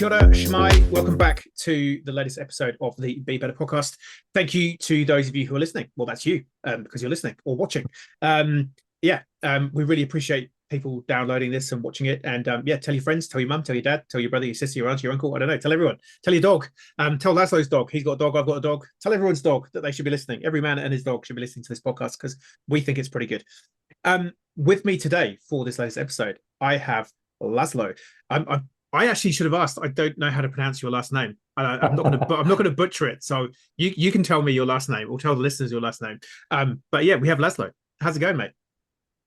Kia ora, Shmai. Welcome back to the latest episode of the Be Better podcast. Thank you to those of you who are listening. Well, that's you, because you're listening or watching. We really appreciate people downloading this and watching it. And tell your friends, tell your mum, tell your dad, tell your brother, your sister, your auntie, your uncle. I don't know. Tell everyone. Tell your dog. Tell Laszlo's dog. He's got a dog. I've got a dog. Tell everyone's dog that they should be listening. Every man and his dog should be listening to this podcast because we think it's pretty good. With me today for this latest episode, I have Laszlo. I actually should have asked. I don't know how to pronounce your last name. I'm not going to butcher it. So you can tell me your last name, or tell the listeners your last name. But yeah, we have Laszlo. How's it going, mate?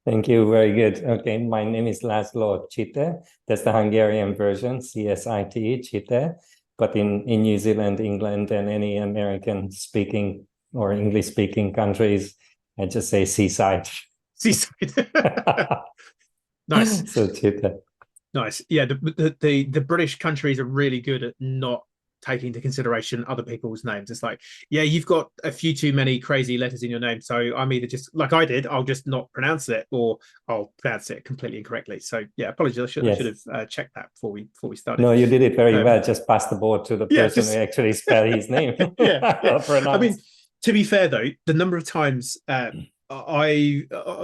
Thank you. Very good. Okay, my name is Laszlo Csite. That's the Hungarian version, Cite, Csite. But in New Zealand, England, and any American-speaking or English-speaking countries, I just say Seaside. Seaside. Nice. So Csite. Nice. Yeah, the British countries are really good at not taking into consideration other people's names. It's like, yeah, you've got a few too many crazy letters in your name. So I'm either just, like I did, I'll just not pronounce it, or I'll pronounce it completely incorrectly. So yeah, apologies. I should have checked that before we started. No, you did it very well. Just pass the ball to the person who actually spell his name. Yeah. I mean, to be fair though, the number of times I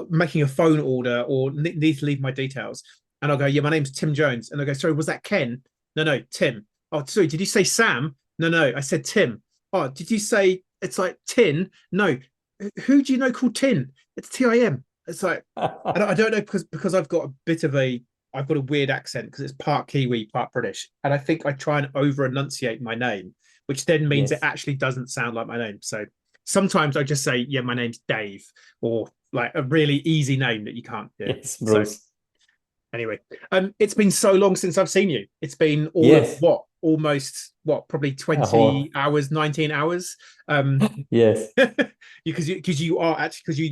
making a phone order or need to leave my details, and I'll go, yeah, my name's Tim Jones. And I go, sorry, was that Ken? No, Tim. Oh, sorry, did you say Sam? No, I said Tim. Oh, did you say, it's like Tin? No. Who do you know called Tin? It's Tim. It's like, I don't know, because I've got a weird accent because it's part Kiwi, part British. And I think I try and over enunciate my name, which then means it actually doesn't sound like my name. So sometimes I just say, yeah, my name's Dave, or like a really easy name that you can't do. Yes, Bruce. So, anyway, it's been so long since I've seen you. It's been probably 20 hours, 19 hours. Yes. because you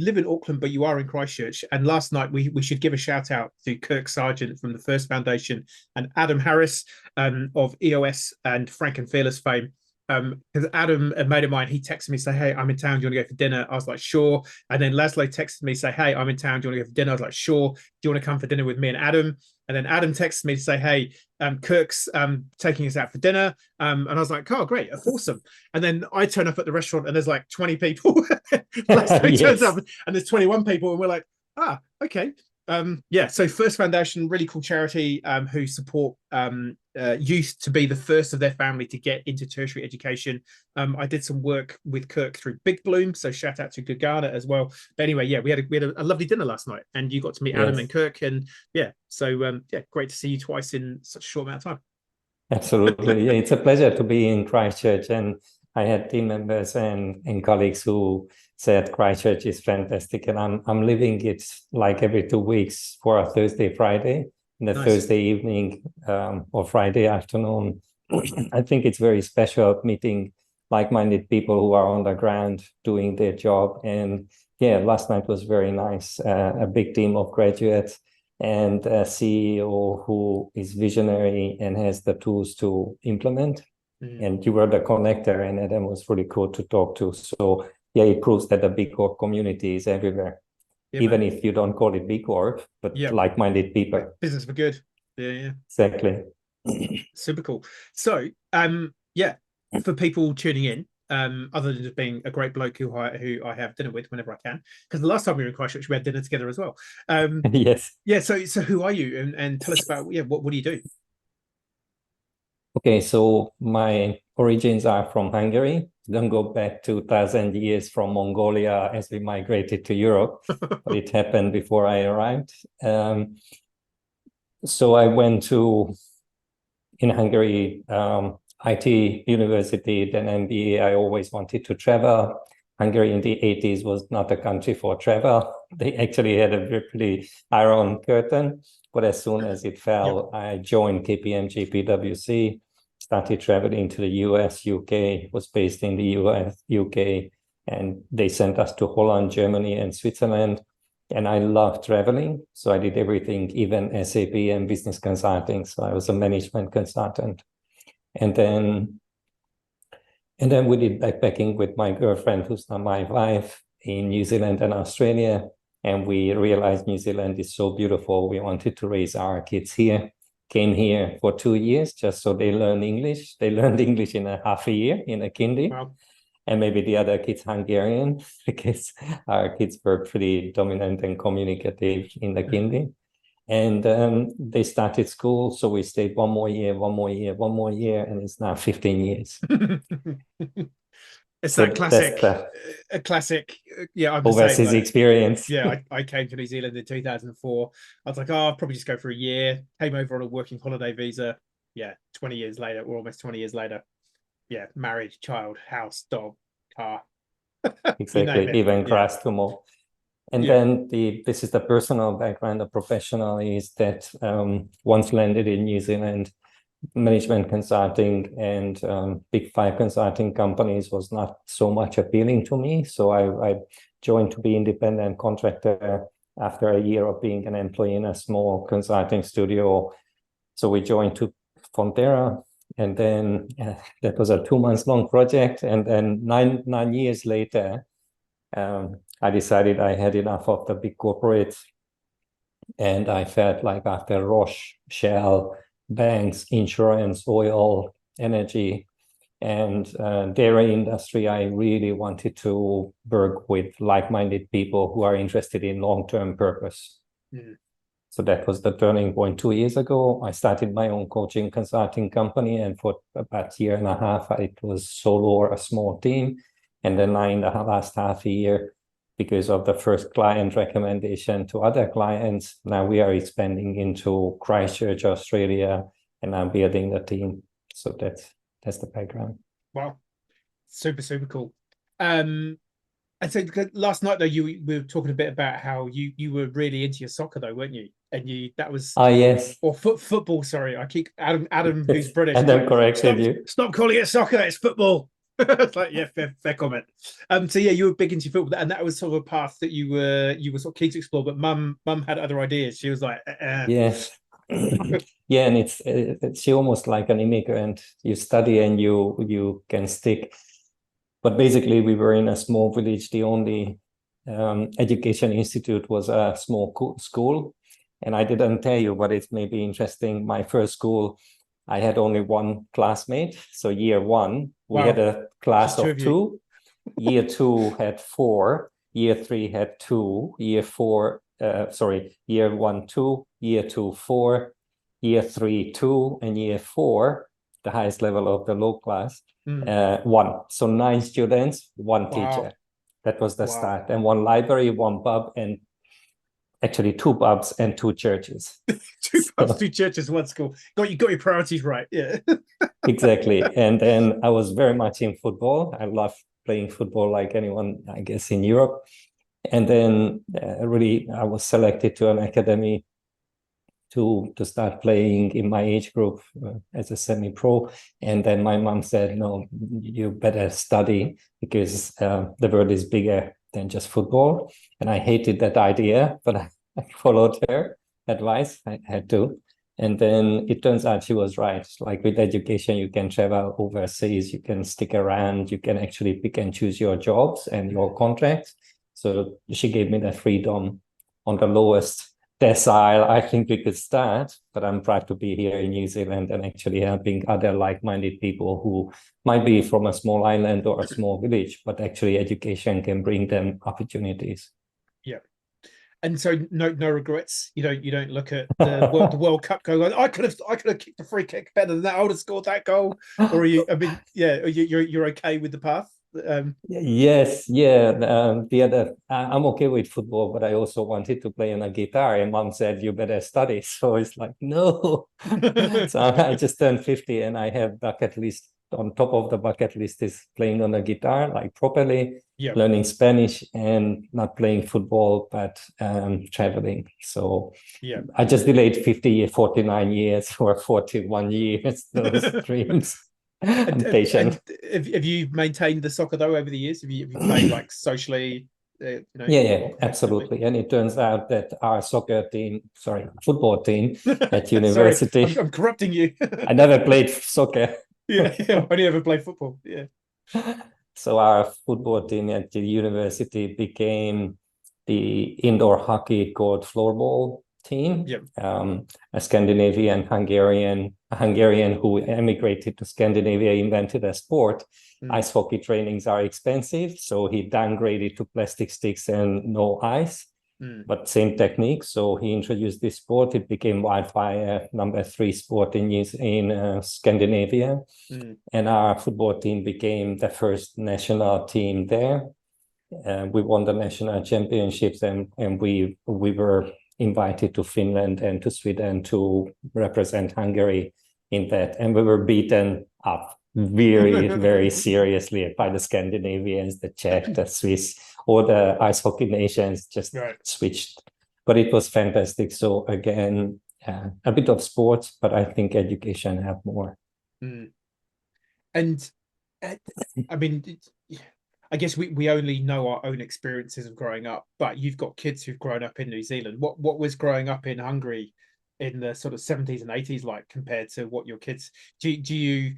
live in Auckland, but you are in Christchurch. And last night we should give a shout out to Kirk Sargent from the First Foundation and Adam Harris of EOS and Frank and Fearless fame. Because Adam, a mate of mine, he texted me, say, hey, I'm in town, do you want to go for dinner? I was like, sure. And then Laszlo texted me, say, hey, I'm in town, do you want to go for dinner? I was like, sure. Do you want to come for dinner with me and Adam? And then Adam texted me to say, hey, Kirk's taking us out for dinner. And I was like, oh, great, awesome. And then I turn up at the restaurant and there's like 20 people. Laszlo turns up and there's 21 people, and we're like, okay. So First Foundation, really cool charity who support youth to be the first of their family to get into tertiary education. I did some work with Kirk through Big Bloom, so shout out to Gagana as well. But anyway, yeah, we had a lovely dinner last night, and you got to meet Adam and Kirk, and great to see you twice in such a short amount of time. Absolutely. Yeah, it's a pleasure to be in Christchurch, and I had team members and colleagues who said Christchurch is fantastic, and I'm living it like every 2 weeks for a Thursday, Friday, and the Thursday evening or Friday afternoon. I think it's very special meeting like-minded people who are on the ground doing their job. And yeah, last night was very nice. A big team of graduates and a CEO who is visionary and has the tools to implement. And you were the connector, and Adam was really cool to talk to. So yeah, it proves that the B Corp community is everywhere, even if you don't call it B Corp, but like-minded people. Business for good. Yeah. Exactly. Super cool. So, for people tuning in, other than just being a great bloke who I have dinner with whenever I can, because the last time we were in Christchurch, we had dinner together as well. Yes. Yeah. So who are you? And tell us about what do you do? Okay, so my origins are from Hungary. Don't go back 2,000 years from Mongolia as we migrated to Europe, but it happened before I arrived. So I went to, in Hungary, IT university, then MBA. I always wanted to travel. Hungary in the 80s was not a country for travel. They actually had a pretty iron curtain, but as soon as it fell, I joined KPMG PwC. Started traveling to the US, UK, was based in the US, UK, and they sent us to Holland, Germany, and Switzerland. And I love traveling. So I did everything, even SAP and business consulting. So I was a management consultant. And then we did backpacking with my girlfriend, who's now my wife, in New Zealand and Australia. And we realized New Zealand is so beautiful. We wanted to raise our kids here. came here for 2 years just so they learn English. They learned English in a half a year in a kindy. Wow. And maybe the other kids Hungarian, because our kids were pretty dominant and communicative in the kindy. And they started school, so we stayed one more year, and it's now 15 years. It's So that classic, that's a classic. Yeah, I'm the overseas same. Like, experience. yeah, I came to New Zealand in 2004. I was like, oh, I'll probably just go for a year. Came over on a working holiday visa. Yeah, 20 years later, or almost 20 years later. Yeah, married, child, house, dog, car. You name Exactly, it. even Yeah. grass to mow. And Yeah. then this is the personal background. The professional is that once landed in New Zealand, management consulting and big five consulting companies was not so much appealing to me. So I joined to be independent contractor after a year of being an employee in a small consulting studio. So we joined to Fonterra, and then that was a 2 months long project. And then nine years later, I decided I had enough of the big corporates, and I felt like after Roche, Shell, banks, insurance, oil, energy, and dairy industry, I really wanted to work with like-minded people who are interested in long-term purpose. Mm. So that was the turning point 2 years ago. I started my own coaching consulting company, and for about a year and a half, it was solo or a small team. And then in the last half a year, because of the first client recommendation to other clients, now we are expanding into Christchurch, Australia, and I'm building the team. So that's the background. Wow. Super cool. And so last night though, we were talking a bit about how you were really into your soccer though, weren't you? And that was yes. Or football, sorry. I keep Adam who's British. And then corrected you. Stop calling it soccer, it's football. It's like, yeah, fair comment. So yeah, you were big into football, and that was sort of a path that you were sort of keen to explore, but mum had other ideas. She was like, Yes. Yeah, and it's almost like an immigrant. You study and you can stick. But basically, we were in a small village. The only education institute was a small school. And I didn't tell you, but it's maybe interesting. My first school, I had only one classmate. So year one, we had a class of two. Year two had four. Year three had two. Year one, two. Year two, four. Year three, two. And year four, the highest level of the low class, one. So 9 students, one teacher. That was the start. And one library, one pub, and actually 2 pubs and 2 churches. 2 pubs, 2 churches, 1 school. Got your priorities right. Yeah. Exactly. And then I was very much in football. I love playing football like anyone, I guess, in Europe. And then really I was selected to an academy to start playing in my age group as a semi-pro. And then my mom said, no, you better study because the world is bigger than just football. And I hated that idea, but I followed her advice. I had to. And then it turns out she was right. Like with education, you can travel overseas, you can stick around, you can actually pick and choose your jobs and your contracts. So she gave me that freedom on the lowest decile I think we could start, but I'm proud to be here in New Zealand and actually helping other like-minded people who might be from a small island or a small village, but actually education can bring them opportunities. Yeah. And so no regrets. You don't look at the World Cup going, I could have kicked a free kick better than that. I would have scored that goal. Or are you? I mean, yeah, you're okay with the path. Yes, yeah. The other, I'm okay with football, but I also wanted to play on a guitar. And mom said, "You better study." So it's like, no. So I just turned 50, and I have bucket list. On top of the bucket list is playing on a guitar, like properly, learning Spanish, and not playing football, but traveling. So yeah, I just delayed 49 years or 41 years those dreams. I'm patient. And have you maintained the soccer though over the years? Have you played like socially? Yeah, absolutely. And it turns out that our football team at university. Sorry, I'm corrupting you. I never played soccer. Yeah, I only ever played football. Yeah. So our football team at the university became the indoor hockey called floorball. team, Yep. a Scandinavian Hungarian who emigrated to Scandinavia, invented a sport. Ice hockey trainings are expensive, so he downgraded to plastic sticks and no ice, but same technique. So he introduced this sport. It became wildfire, #3 sport in Scandinavia, and our football team became the first national team there. We won the national championships, and we were invited to Finland and to Sweden to represent Hungary in that, and we were beaten up very, very seriously by the Scandinavians, the Czech, the Swiss, all the ice hockey nations just switched. But it was fantastic. So again, a bit of sports, but I think education have more. And I mean, I guess we only know our own experiences of growing up, but you've got kids who've grown up in New Zealand. What was growing up in Hungary in the sort of 70s and 80s like compared to what your kids do you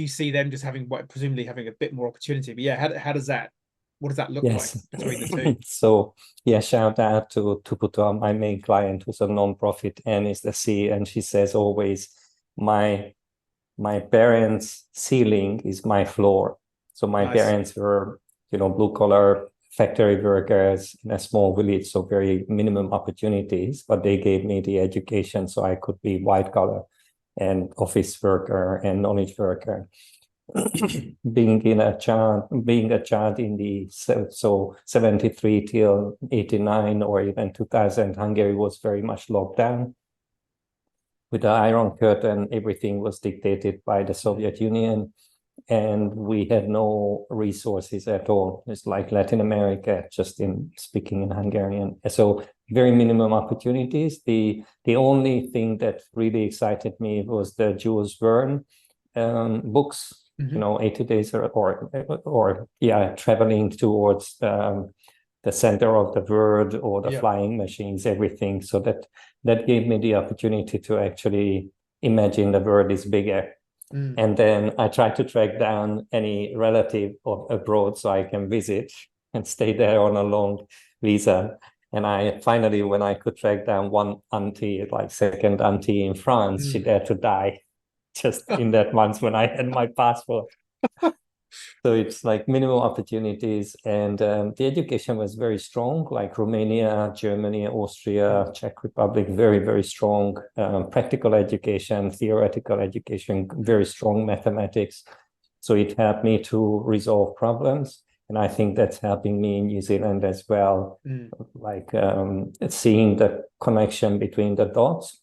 see them just having presumably having a bit more opportunity? But yeah, how does that, what does that look like between the two? So yeah, shout out to Puto, my main client, who's a non-profit and is the CEO, and she says always, my parents' ceiling is my floor. So my parents were, blue collar factory workers in a small village, so very minimum opportunities, but they gave me the education so I could be white collar and office worker and knowledge worker. being a child in the 73 till 89 or even 2000, Hungary was very much locked down. With the Iron Curtain, everything was dictated by the Soviet Union, and we had no resources at all. It's like Latin America, just in speaking in Hungarian. So very minimum opportunities. The only thing that really excited me was the Jules Verne books. 80 days or traveling towards the center of the world, or the flying machines, everything. So that gave me the opportunity to actually imagine the world is bigger. And then I tried to track down any relative abroad so I can visit and stay there on a long visa. And I finally, when I could track down one auntie, like second auntie in France, she dared to die just in that month when I had my passport. So it's like minimum opportunities, and the education was very strong, like Romania, Germany, Austria, Czech Republic, very, very strong practical education, theoretical education, very strong mathematics. So it helped me to resolve problems. And I think that's helping me in New Zealand as well, like seeing the connection between the dots.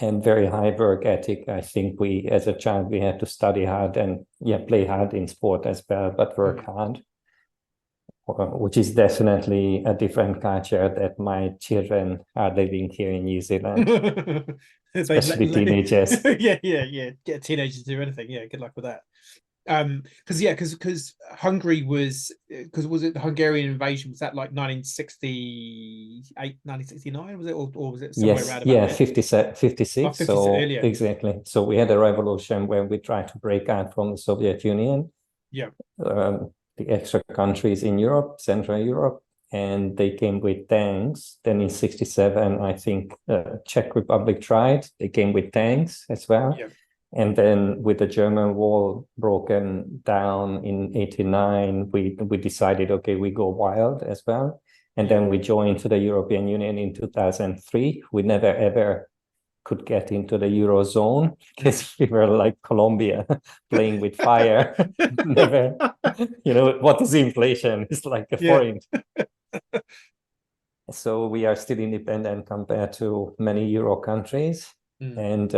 And very high work ethic. I think as a child, we had to study hard and play hard in sport as well, but work hard, which is definitely a different culture that my children are living here in New Zealand, especially teenagers. Get teenagers to do anything. Yeah, good luck with that. Because Hungary was it the Hungarian invasion? Was that like 1968, 1969? Was it, or was it somewhere around about 56. So earlier. Exactly. So we had a revolution where we tried to break out from the Soviet Union. The extra countries in Europe, Central Europe, and they came with tanks. Then in 67, I think Czech Republic tried. They came with tanks as well. And then with the German wall broken down in 89, we decided, okay, we go wild as well. And then we joined to the European Union in 2003. We never, ever could get into the Eurozone because we were like Colombia playing with fire. Never, what is inflation? It's like a foreign. So we are still independent compared to many Euro countries. And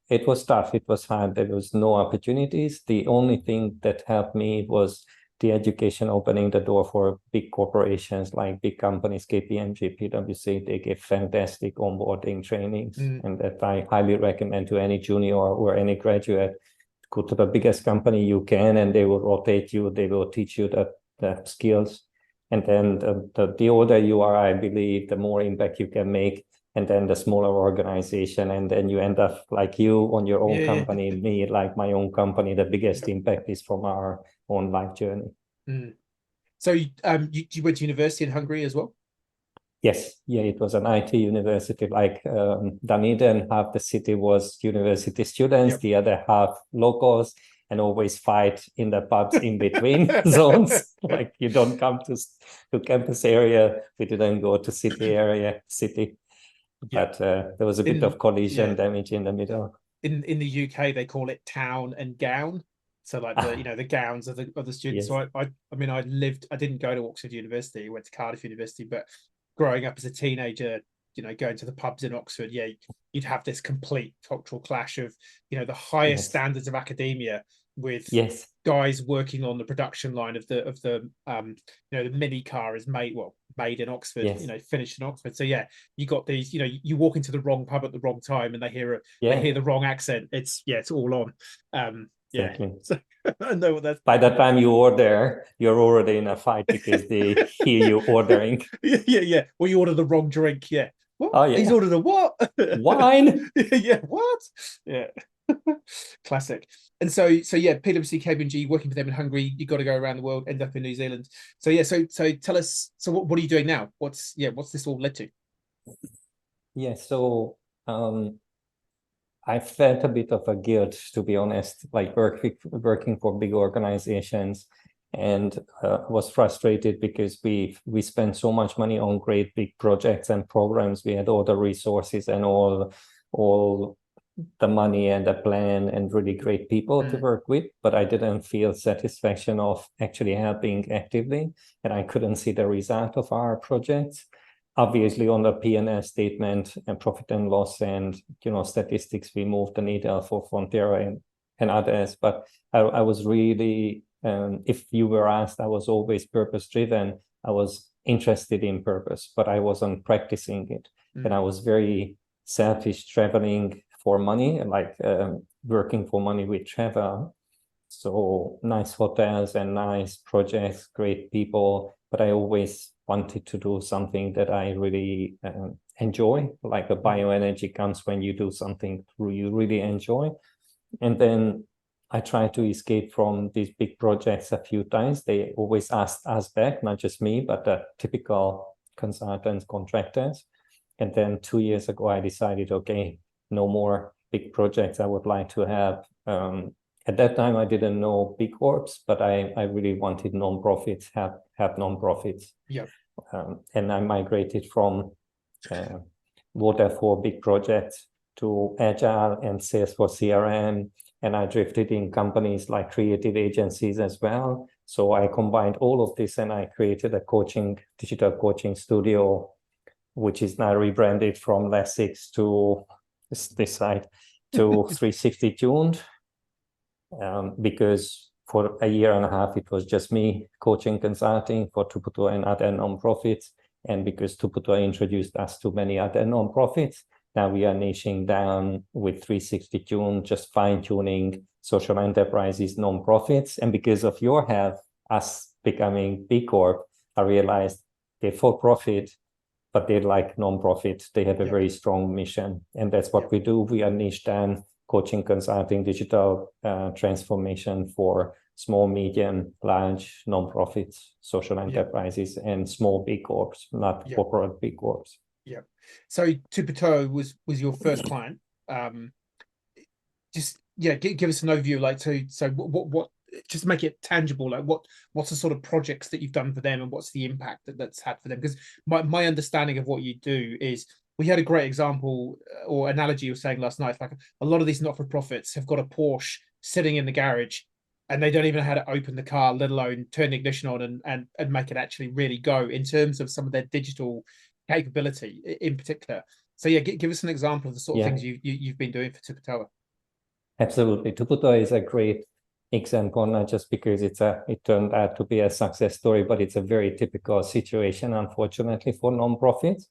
it was tough. It was hard. There was no opportunities. The only thing that helped me was the education opening the door for big corporations like big companies, KPMG, PwC. They give fantastic onboarding trainings, and that I highly recommend to any junior or any graduate. Go to the biggest company you can, and they will rotate you. They will teach you the skills. And then the older you are, I believe, the more impact you can make. And then the smaller organization, and then you end up like you on your own company, me like my own company. The biggest impact is from our own life journey. So you went to university in Hungary as well? Yes, yeah, it was an IT university, like Dunedin. Half the city was university students, Yep. the other half locals, and always fight in the pubs in between zones. Like you don't come to campus area, we didn't go to city. Yeah. But there was a bit In of collision yeah, damage in the middle. in the UK they call it town and gown. So like the the gowns of the students. Yes, So I mean I didn't go to Oxford University, I went to Cardiff University, but growing up as a teenager, going to the pubs in Oxford, yeah, you'd have this complete cultural clash of, the highest yes, standards of academia with yes, guys working on the production line of the mini car is made in Oxford, yes, finished in Oxford. So yeah, you got these, you walk into the wrong pub at the wrong time and they yeah, hear the wrong accent. It's all on. Yeah. exactly. So I know what that's By like. the time you order, you're already in a fight because they hear you ordering. Yeah. Well, you order the wrong drink. Yeah. What? Oh He's yeah, ordered a what? wine. Yeah. What? Yeah. Classic. And so yeah, PwC, KPMG, working for them in Hungary. You got to go around the world, end up in New Zealand. So yeah. So tell us. So what are you doing now? What's this all led to? Yeah, so I felt a bit of a guilt, to be honest, like working for big organizations, and was frustrated because we spent so much money on great big projects and programs. We had all the resources and all the money and the plan and really great people to work with, but I didn't feel satisfaction of actually helping actively, and I couldn't see the result of our projects. Obviously, on the P&L statement and profit and loss and statistics, we moved the needle for Frontera and others. But I was really, if you were asked, I was always purpose driven. I was interested in purpose, but I wasn't practicing it, and I was very selfish, traveling for money, like working for money with travel. So nice hotels and nice projects, great people, but I always wanted to do something that I really enjoy. Like the bioenergy comes when you do something you really enjoy. And then I tried to escape from these big projects a few times. They always asked us back, not just me, but the typical consultants, contractors. And then 2 years ago, I decided, okay, no more big projects. I would like to have at that time, I didn't know big corps, but I really wanted non-profits, have non-profits. Yeah. And I migrated from waterfall big projects to Agile and Salesforce CRM. And I drifted in companies like creative agencies as well. So I combined all of this and I created a digital coaching studio, which is now rebranded from Lessix to this site to 360tuned. Because for a year and a half, it was just me coaching, consulting for Tuputo and other nonprofits. And because Tuputo introduced us to many other nonprofits, now we are niching down with 360tune, just fine-tuning social enterprises, nonprofits. And because of your help, us becoming B Corp, I realized they're for profit, but they're like nonprofit. They have a very strong mission. And that's what we do. We are niche down coaching, consulting, digital transformation for small, medium, large nonprofits, social enterprises, and small B Corps, not corporate B Corps. Yeah. So Tuputo was your first client. Just give us an overview. Like, so what just make it tangible. Like, what's the sort of projects that you've done for them, and what's the impact that's had for them? Because my understanding of what you do is, we had a great example or analogy you were saying last night. Like, a lot of these not-for-profits have got a Porsche sitting in the garage, and they don't even know how to open the car, let alone turn the ignition on and make it actually really go, in terms of some of their digital capability in particular. So yeah, give us an example of the sort of things you've been doing for Tuputoa. Absolutely. Tuputoa is a great example, not just because it turned out to be a success story, but it's a very typical situation, unfortunately, for nonprofits.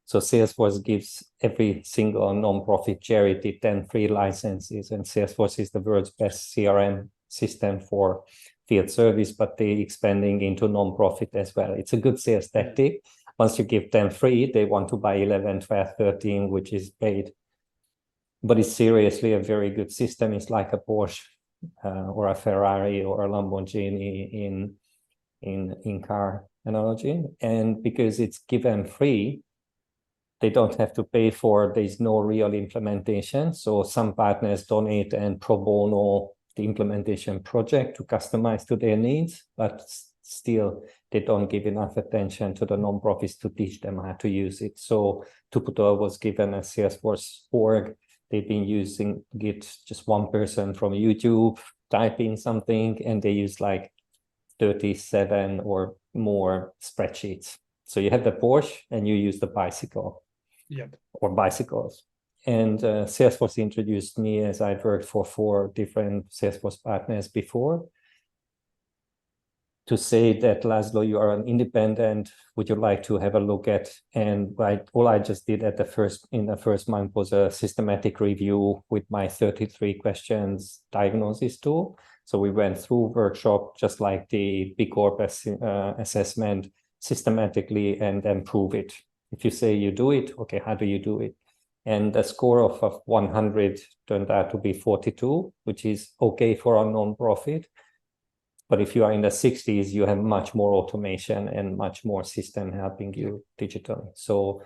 So Salesforce gives every single nonprofit charity 10 free licenses, and Salesforce is the world's best CRM system for field service, but they're expanding into nonprofit as well. It's a good sales tactic. Once you give them free, they want to buy 11, 12, 13, which is paid. But it's seriously a very good system. It's like a Porsche or a Ferrari or a Lamborghini in car analogy. And because it's given free, they don't have to pay for, there's no real implementation. So some partners donate and pro bono the implementation project to customize to their needs, but still they don't give enough attention to the nonprofits to teach them how to use it. So Tuputo was given a Salesforce org. They've been using Git, just one person from YouTube typing something, and they use like 37 or more spreadsheets. So you have the Porsche and you use the bicycle. Yep. Or bicycles. And Salesforce introduced me, as I've worked for 4 different Salesforce partners before, to say that, Laszlo, you are an independent, would you like to have a look at? And all I just did in the first month was a systematic review with my 33 questions diagnosis tool. So we went through workshop, just like the Big Corp assessment, systematically, and then prove it. If you say you do it, okay, how do you do it? And the score of 100 turned out to be 42, which is okay for a non-profit. But if you are in the 60s, you have much more automation and much more system helping you digitally. So,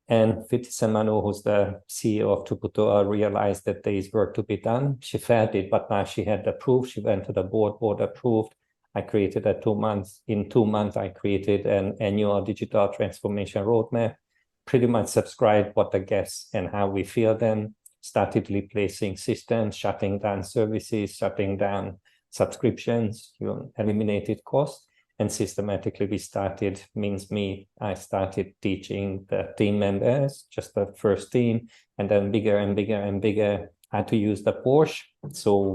and Fitisemanu, who's the CEO of Tuputoa, realized that there is work to be done. She felt it, but now she had the proof. She went to the board approved. I created a 2 months. In 2 months, I created an annual digital transformation roadmap, pretty much subscribed what the guests and how we feel them, started replacing systems, shutting down services, shutting down subscriptions, eliminated costs, and systematically we started, I started teaching the team members, just the first team, and then bigger and bigger and bigger, how to use the Porsche. So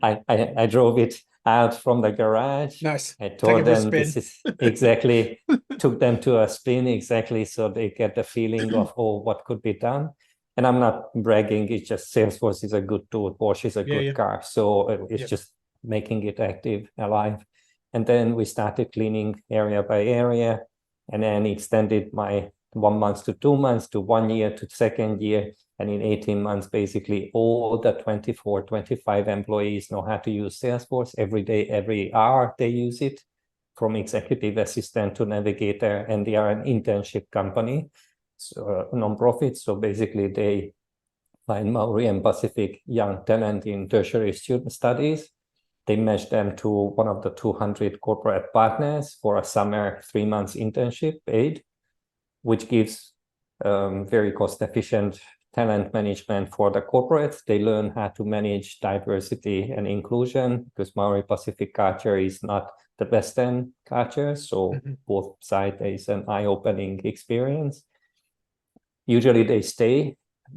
I drove it out from the garage. Nice. I told them this is exactly, took them to a spin exactly, so they get the feeling of, oh, what could be done. And I'm not bragging, it's just Salesforce is a good tool, Porsche is a good car. So it's just making it active, alive. And then we started cleaning area by area, and then extended my 1 month to 2 months to 1 year to 2nd year. And in 18 months, basically all the 24, 25 employees know how to use Salesforce every day, every hour they use it, from executive assistant to navigator, and they are an internship company, so non-profit. So basically they find Maori and Pacific young talent in tertiary student studies. They match them to one of the 200 corporate partners for a summer 3 months internship paid, which gives very cost-efficient talent management for the corporates. They learn how to manage diversity and inclusion, because Maori Pacific culture is not the Western culture. So both sides, there is an eye-opening experience. Usually they stay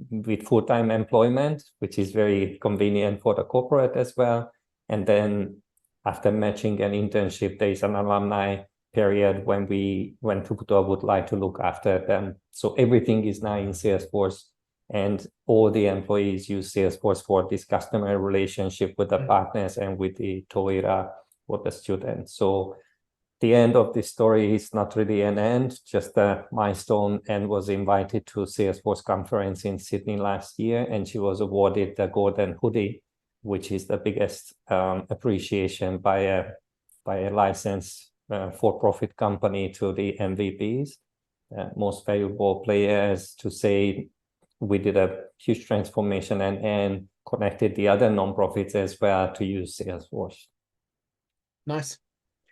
with full-time employment, which is very convenient for the corporate as well. And then after matching an internship, there is an alumni period when Tuputoa would like to look after them. So everything is now in Salesforce, and all the employees use Salesforce for this customer relationship with the partners and with the Toira for the students. So the end of this story is not really an end, just a milestone, and was invited to Salesforce conference in Sydney last year, and she was awarded the Golden Hoodie, which is the biggest appreciation by a licensed for-profit company to the MVPs, most valuable players, to say we did a huge transformation and connected the other nonprofits as well to use Salesforce. Nice.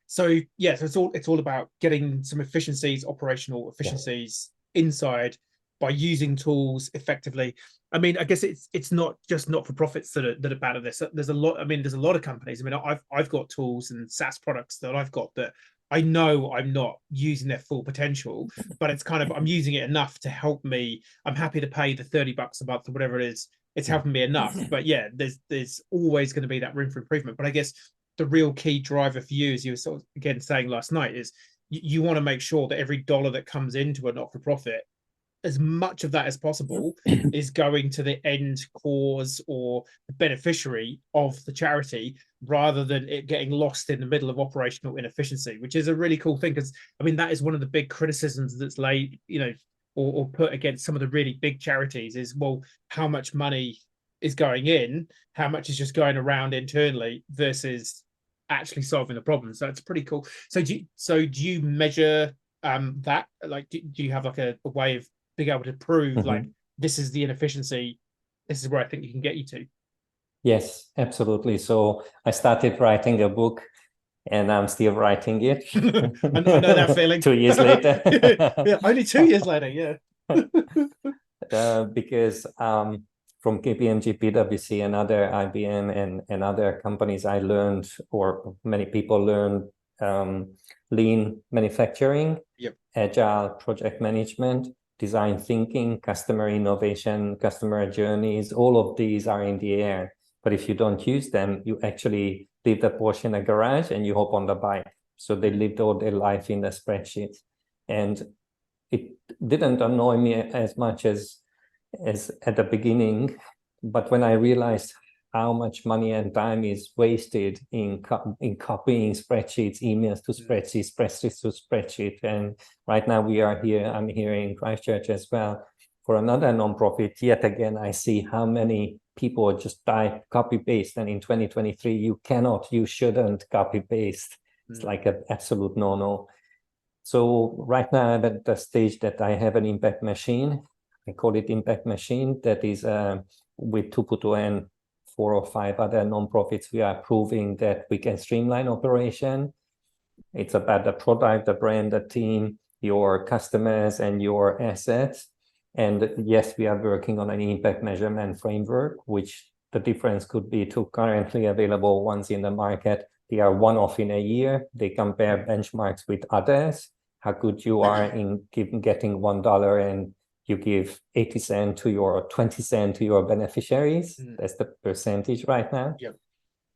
So yeah, so it's all about getting some efficiencies, operational efficiencies inside by using tools effectively. I mean, I guess it's not just not-for-profits that are bad at this. There's a lot. I mean, there's a lot of companies. I mean, I've got tools and SaaS products that I've got that I know I'm not using their full potential, but it's kind of, I'm using it enough to help me. I'm happy to pay the $30 a month or whatever it is. It's helping me enough. But yeah, there's always going to be that room for improvement. But I guess the real key driver for you, as you were sort of again saying last night, is you want to make sure that every dollar that comes into a not-for-profit, as much of that as possible is going to the end cause or the beneficiary of the charity, rather than it getting lost in the middle of operational inefficiency, which is a really cool thing. Because I mean, that is one of the big criticisms that's laid, or put against some of the really big charities is, well, how much money is going in, how much is just going around internally versus actually solving the problem. So it's pretty cool. So do you measure that? Like, do you have like a way of being able to prove like this is the inefficiency, this is where I think you can get you to? Yes, absolutely. So I started writing a book, and I'm still writing it. I know that feeling. 2 years later. Yeah, only 2 years later. Yeah. Because from KPMG, PwC, and other IBM and other companies, I learned, or many people learned, lean manufacturing, Yep. agile project management, design thinking, customer innovation, customer journeys. All of these are in the air. But if you don't use them, you actually leave the Porsche in a garage and you hop on the bike. So they lived all their life in the spreadsheet. And it didn't annoy me as much as at the beginning. But when I realized how much money and time is wasted in copying spreadsheets, emails to spreadsheets, spreadsheets to spreadsheet. And right now I'm here in Christchurch as well for another nonprofit. Yet again, I see how many people just type copy paste. And in 2023, you shouldn't copy paste. It's like an absolute no-no. So right now I'm at the stage that I have an impact machine. I call it impact machine. That is with Tuputo and 4 or 5 other nonprofits, we are proving that we can streamline operation. It's about the product, the brand, the team, your customers, and your assets. And yes, we are working on an impact measurement framework, which the difference could be two currently available ones in the market. They are one-off in a year. They compare benchmarks with others. How good you are in getting $1 and you give 80 cents to your 20 cents to your beneficiaries. That's the percentage right now. Yep.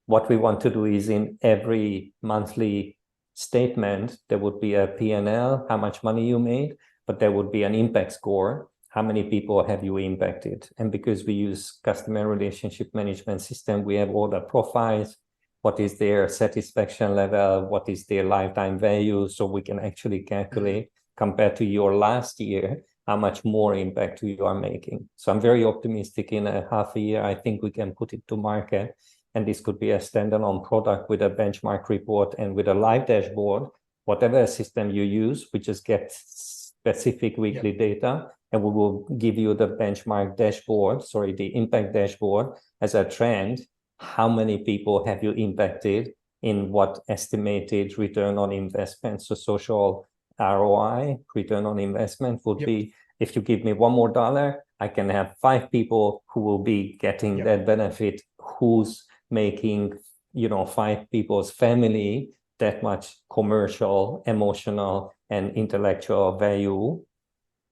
What we want to do is in every monthly statement, there would be a P&L, how much money you made, but there would be an impact score. How many people have you impacted? And because we use customer relationship management system, we have all the profiles. What is their satisfaction level? What is their lifetime value? So we can actually calculate compared to your last year, how much more impact you are making. So I'm very optimistic in a half a year. I think we can put it to market. And this could be a standalone product with a benchmark report and with a live dashboard. Whatever system you use, we just get specific weekly data, and we will give you the benchmark dashboard, the impact dashboard as a trend. How many people have you impacted in what estimated return on investment? So social ROI, return on investment, would be, if you give me $1 more, I can have 5 people who will be getting that benefit, who's making 5 people's family that much commercial, emotional, and intellectual value.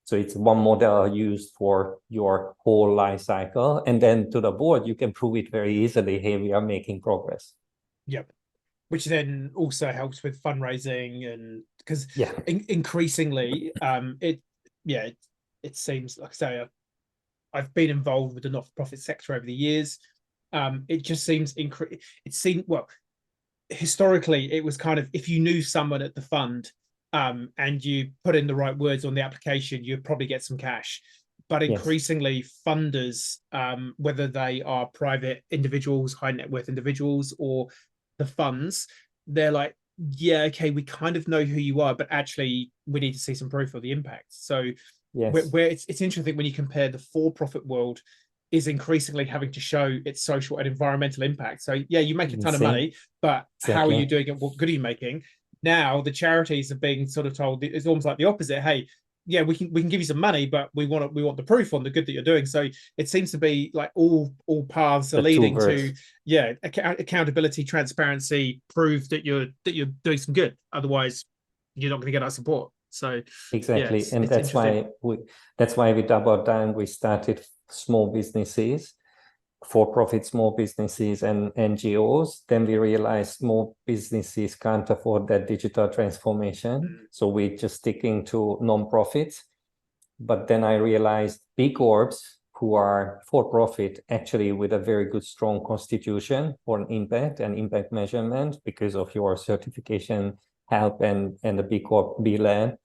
So it's one model used for your whole life cycle. And then to the board, you can prove it very easily. Hey, we are making progress. Yep. Which then also helps with fundraising, and because increasingly, it seems like, say, I've been involved with the not-for-profit sector over the years. It just seems historically it was kind of, if you knew someone at the fund and you put in the right words on the application, you'd probably get some cash. But increasingly, funders, whether they are private individuals, high net worth individuals, or the funds, they're like, yeah, okay, we kind of know who you are, but actually we need to see some proof of the impact. So where it's interesting when you compare, the for-profit world is increasingly having to show its social and environmental impact. So yeah, you make a ton of money, but how are you doing it? What good are you making? Now the charities are being sort of told, it's almost like the opposite. Hey, yeah, we can give you some money, but we want the proof on the good that you're doing. So it seems to be like all paths are leading to accountability, transparency, prove that you're doing some good. Otherwise, you're not going to get our support. So exactly, and that's why we doubled down. We started small businesses, for-profit small businesses and NGOs. Then we realized small businesses can't afford that digital transformation. So we're just sticking to non-profits. But then I realized B Corps, who are for-profit, actually with a very good, strong constitution for an impact and impact measurement because of your certification help and the B Corp B Lab.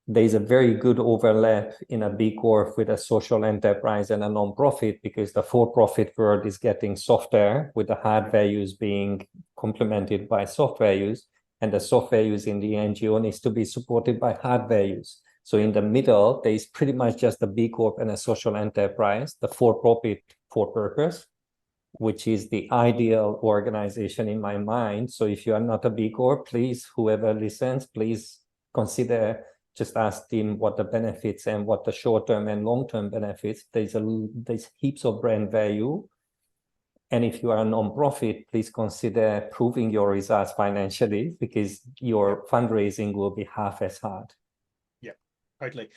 There's a very good overlap in a B Corp with a social enterprise and a non-profit, because the for-profit world is getting softer with the hard values being complemented by software use, and the software use in the NGO needs to be supported by hardware use. So in the middle, there is pretty much just a B Corp and a social enterprise, the for-profit for purpose, which is the ideal organization in my mind. So if you are not a B Corp, please, whoever listens, please consider, just ask Tim what the benefits and what the short-term and long-term benefits. There's heaps of brand value. And if you are a non-profit, please consider proving your results financially, because your fundraising will be half as hard. Yeah, totally.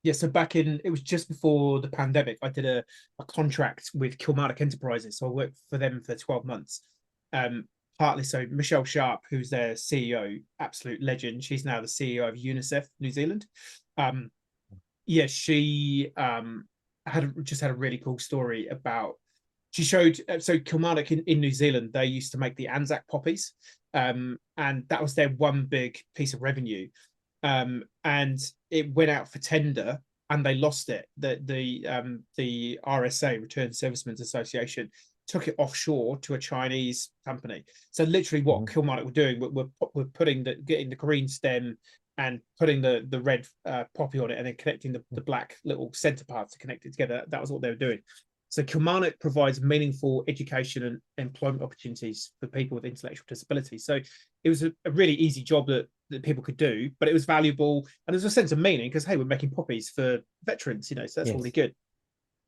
Yeah, so it was just before the pandemic, I did a contract with Kilmarnock Enterprises. So I worked for them for 12 months. Partly so Michelle Sharp, who's their CEO, absolute legend. She's now the CEO of UNICEF New Zealand. Yeah, she just had a really cool story about, she showed, so Kilmarnock in New Zealand, they used to make the Anzac poppies. And that was their one big piece of revenue. And it went out for tender and they lost it. The RSA, Return Servicemen's Association, took it offshore to a Chinese company. So literally what Kilmarnock were doing, we're getting the green stem and putting the red poppy on it, and then connecting the black little center parts to connect it together. That was what they were doing. So Kilmarnock provides meaningful education and employment opportunities for people with intellectual disability. So it was a really easy job that people could do, but it was valuable, and there's a sense of meaning because, hey, we're making poppies for veterans, so that's really good.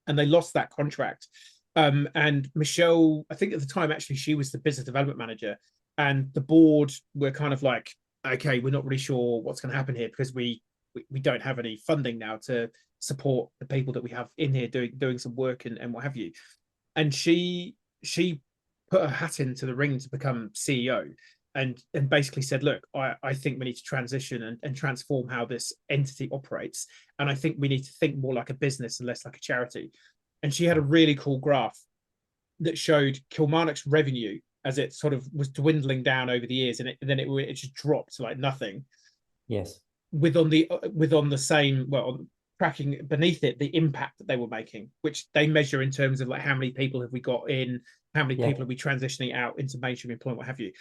And they lost that contract. And Michelle, I think at the time, actually, she was the business development manager, and the board were kind of like, okay, we're not really sure what's going to happen here because we don't have any funding now to support the people that we have in here doing some work and what have you. And she put her hat into the ring to become CEO, and basically said, look, I think we need to transition and transform how this entity operates. And I think we need to think more like a business and less like a charity. And she had a really cool graph that showed Kilmarnock's revenue as it sort of was dwindling down over the years, and then it just dropped to like nothing. Yes. With on the same, tracking beneath it the impact that they were making, which they measure in terms of like how many people have we got in, how many people are we transitioning out into mainstream employment, what have you.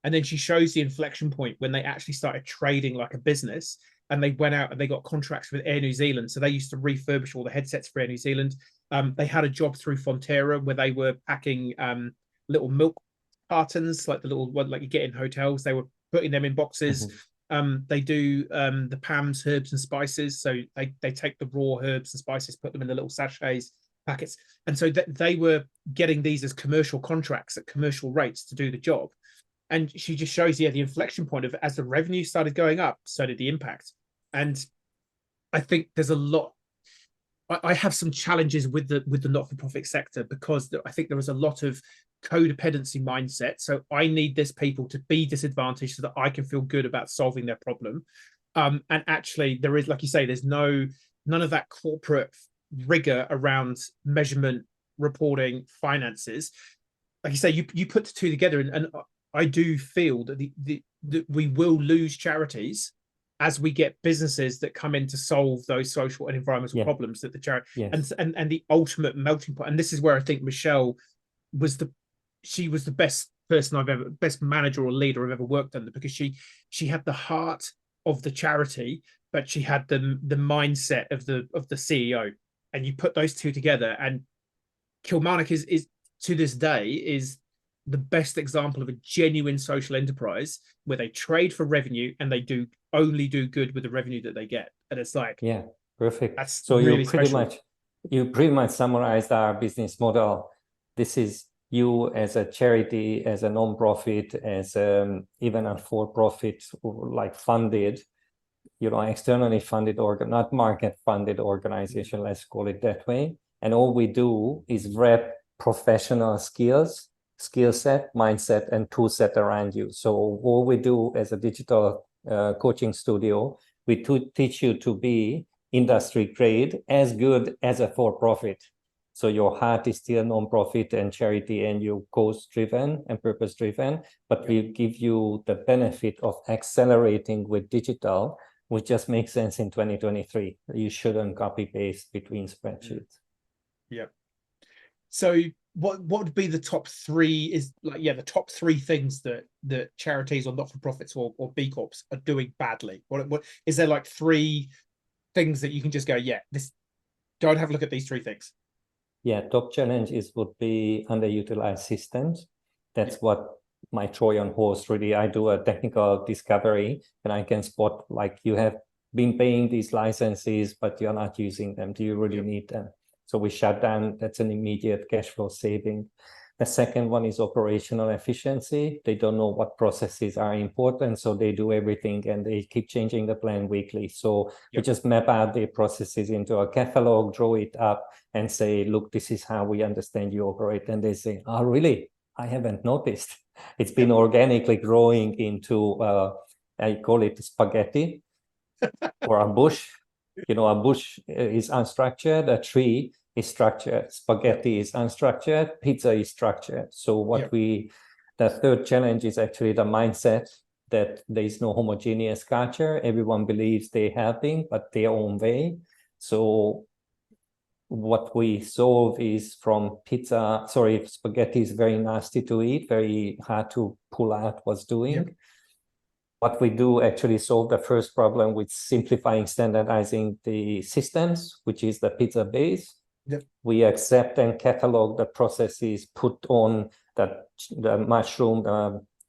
And then she shows the inflection point when they actually started trading like a business, and they went out and they got contracts with Air New Zealand. So they used to refurbish all the headsets for Air New Zealand. They had a job through Fonterra where they were packing little milk cartons, like the little one like you get in hotels. They were putting them in boxes. They do the PAMS, herbs and spices. So they take the raw herbs and spices, put them in the little sachets, packets. And so they were getting these as commercial contracts at commercial rates to do the job. And she just shows you the inflection point of, as the revenue started going up, so did the impact. And I think there's a lot. I have some challenges with the not-for-profit sector, because I think there is a lot of codependency mindset. So I need this people to be disadvantaged so that I can feel good about solving their problem. And actually, there is, like you say, there's none of that corporate rigor around measurement, reporting, finances. Like you say, you put the two together, and I do feel that that we will lose charities as we get businesses that come in to solve those social and environmental problems that the charity and the ultimate melting pot. And this is where I think Michelle was the best person best manager or leader I've ever worked under, because she had the heart of the charity, but she had the mindset of the CEO. And you put those two together, and Kilmarnock is to this day is the best example of a genuine social enterprise where they trade for revenue and they only do good with the revenue that they get. And it's like, perfect. That's so really you pretty much summarized our business model. This is you as a charity, as a non-profit, as even a for-profit, like funded, externally funded not market funded organization, let's call it that way. And all we do is wrap professional skill set, mindset, and tool set around you. So all we do as a digital coaching studio, we teach you to be industry grade, as good as a for-profit. So your heart is still non-profit and charity, and you're cause-driven and purpose-driven, but we give you the benefit of accelerating with digital, which just makes sense in 2023. You shouldn't copy-paste between spreadsheets. Yeah. So what would be the top three? Is like, yeah, the top three things that charities or not-for-profits or B Corps are doing badly? What is there, like three things that you can just go, yeah, this, go and have a look at these three things? Yeah, top challenges would be underutilized systems. That's what my Trojan horse really. I do a technical discovery and I can spot, like, you have been paying these licenses, but you're not using them. Do you really need them? So we shut down. That's an immediate cash flow saving. The second one is operational efficiency. They don't know what processes are important, so they do everything and they keep changing the plan weekly. So we just map out the processes into a catalog, draw it up, and say, look, this is how we understand you operate. And they say, oh, really? I haven't noticed. It's been organically growing into, I call it spaghetti or a bush. You know, a bush is unstructured, a tree is structured, spaghetti is unstructured, pizza is structured. So the third challenge is actually the mindset that there is no homogeneous culture. Everyone believes they're helping, but their own way. So what we solve is from spaghetti is very nasty to eat, very hard to pull out what's doing. What we do actually solve the first problem with simplifying, standardizing the systems, which is the pizza base. We accept and catalog the processes, put on the mushroom,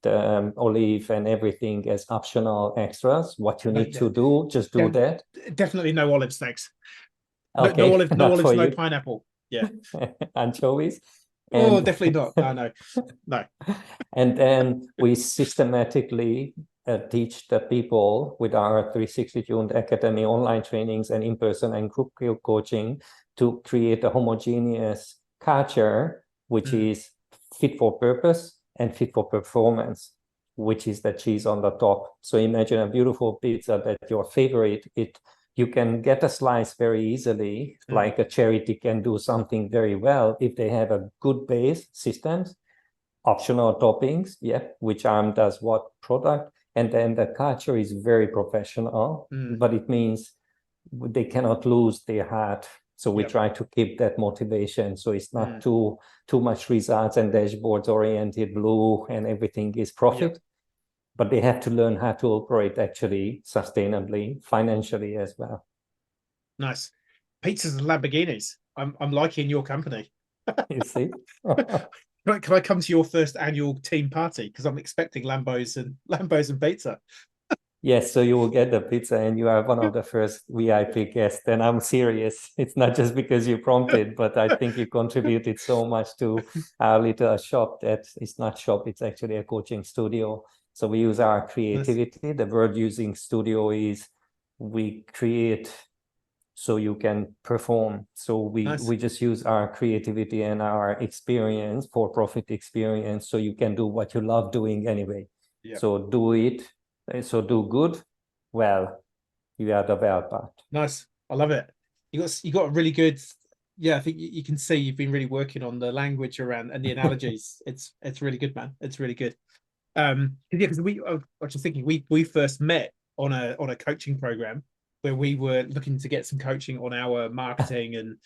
the olive and everything as optional extras. What you need to do, just do that. Definitely no olives, thanks. Okay, no olives, no pineapple. Yeah. Anchovies. Oh, definitely not. No. And then we systematically teach the people with our 360tuned Academy online trainings and in-person and group coaching to create a homogeneous culture, which is fit for purpose and fit for performance, which is the cheese on the top. So imagine a beautiful pizza that's your favorite. You can get a slice very easily, like a charity can do something very well if they have a good base systems, optional toppings, which arm does what product, and then the culture is very professional, but it means they cannot lose their heart. So we try to keep that motivation. So it's not too much results and dashboards oriented blue and everything is profit. But they have to learn how to operate actually sustainably, financially as well. Nice. Pizzas and Lamborghinis. I'm liking your company. You see? Can I come to your first annual team party? Because I'm expecting Lambos and pizza. Yes, so you will get the pizza and you are one of the first VIP guests. And I'm serious. It's not just because you prompted, but I think you contributed so much to our little shop that it's not shop, it's actually a coaching studio. So we use our creativity. Nice. The word using studio is we create so you can perform. So we just use our creativity and our experience, for profit experience, so you can do what you love doing anyway. So do it. So do good. Well, you are the well part. Nice. I love it. You got a really good. Yeah, I think you can see you've been really working on the language around and the analogies. It's really good, man. It's really good. Because I was just thinking we first met on a coaching program where we were looking to get some coaching on our marketing and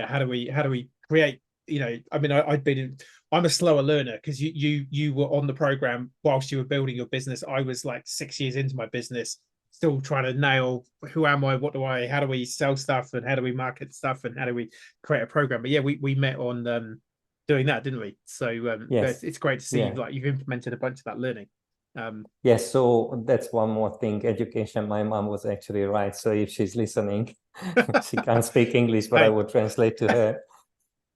how do we create, I mean, I'm a slower learner because you were on the program whilst you were building your business. I was like 6 years into my business, still trying to nail who am I, how do we sell stuff, and how do we market stuff, and how do we create a program. But we met on doing that, didn't we? So yes, it's great to see like you've implemented a bunch of that learning. Yes, so that's one more thing. Education. My mom was actually right. So if she's listening, she can't speak English, but I would translate to her.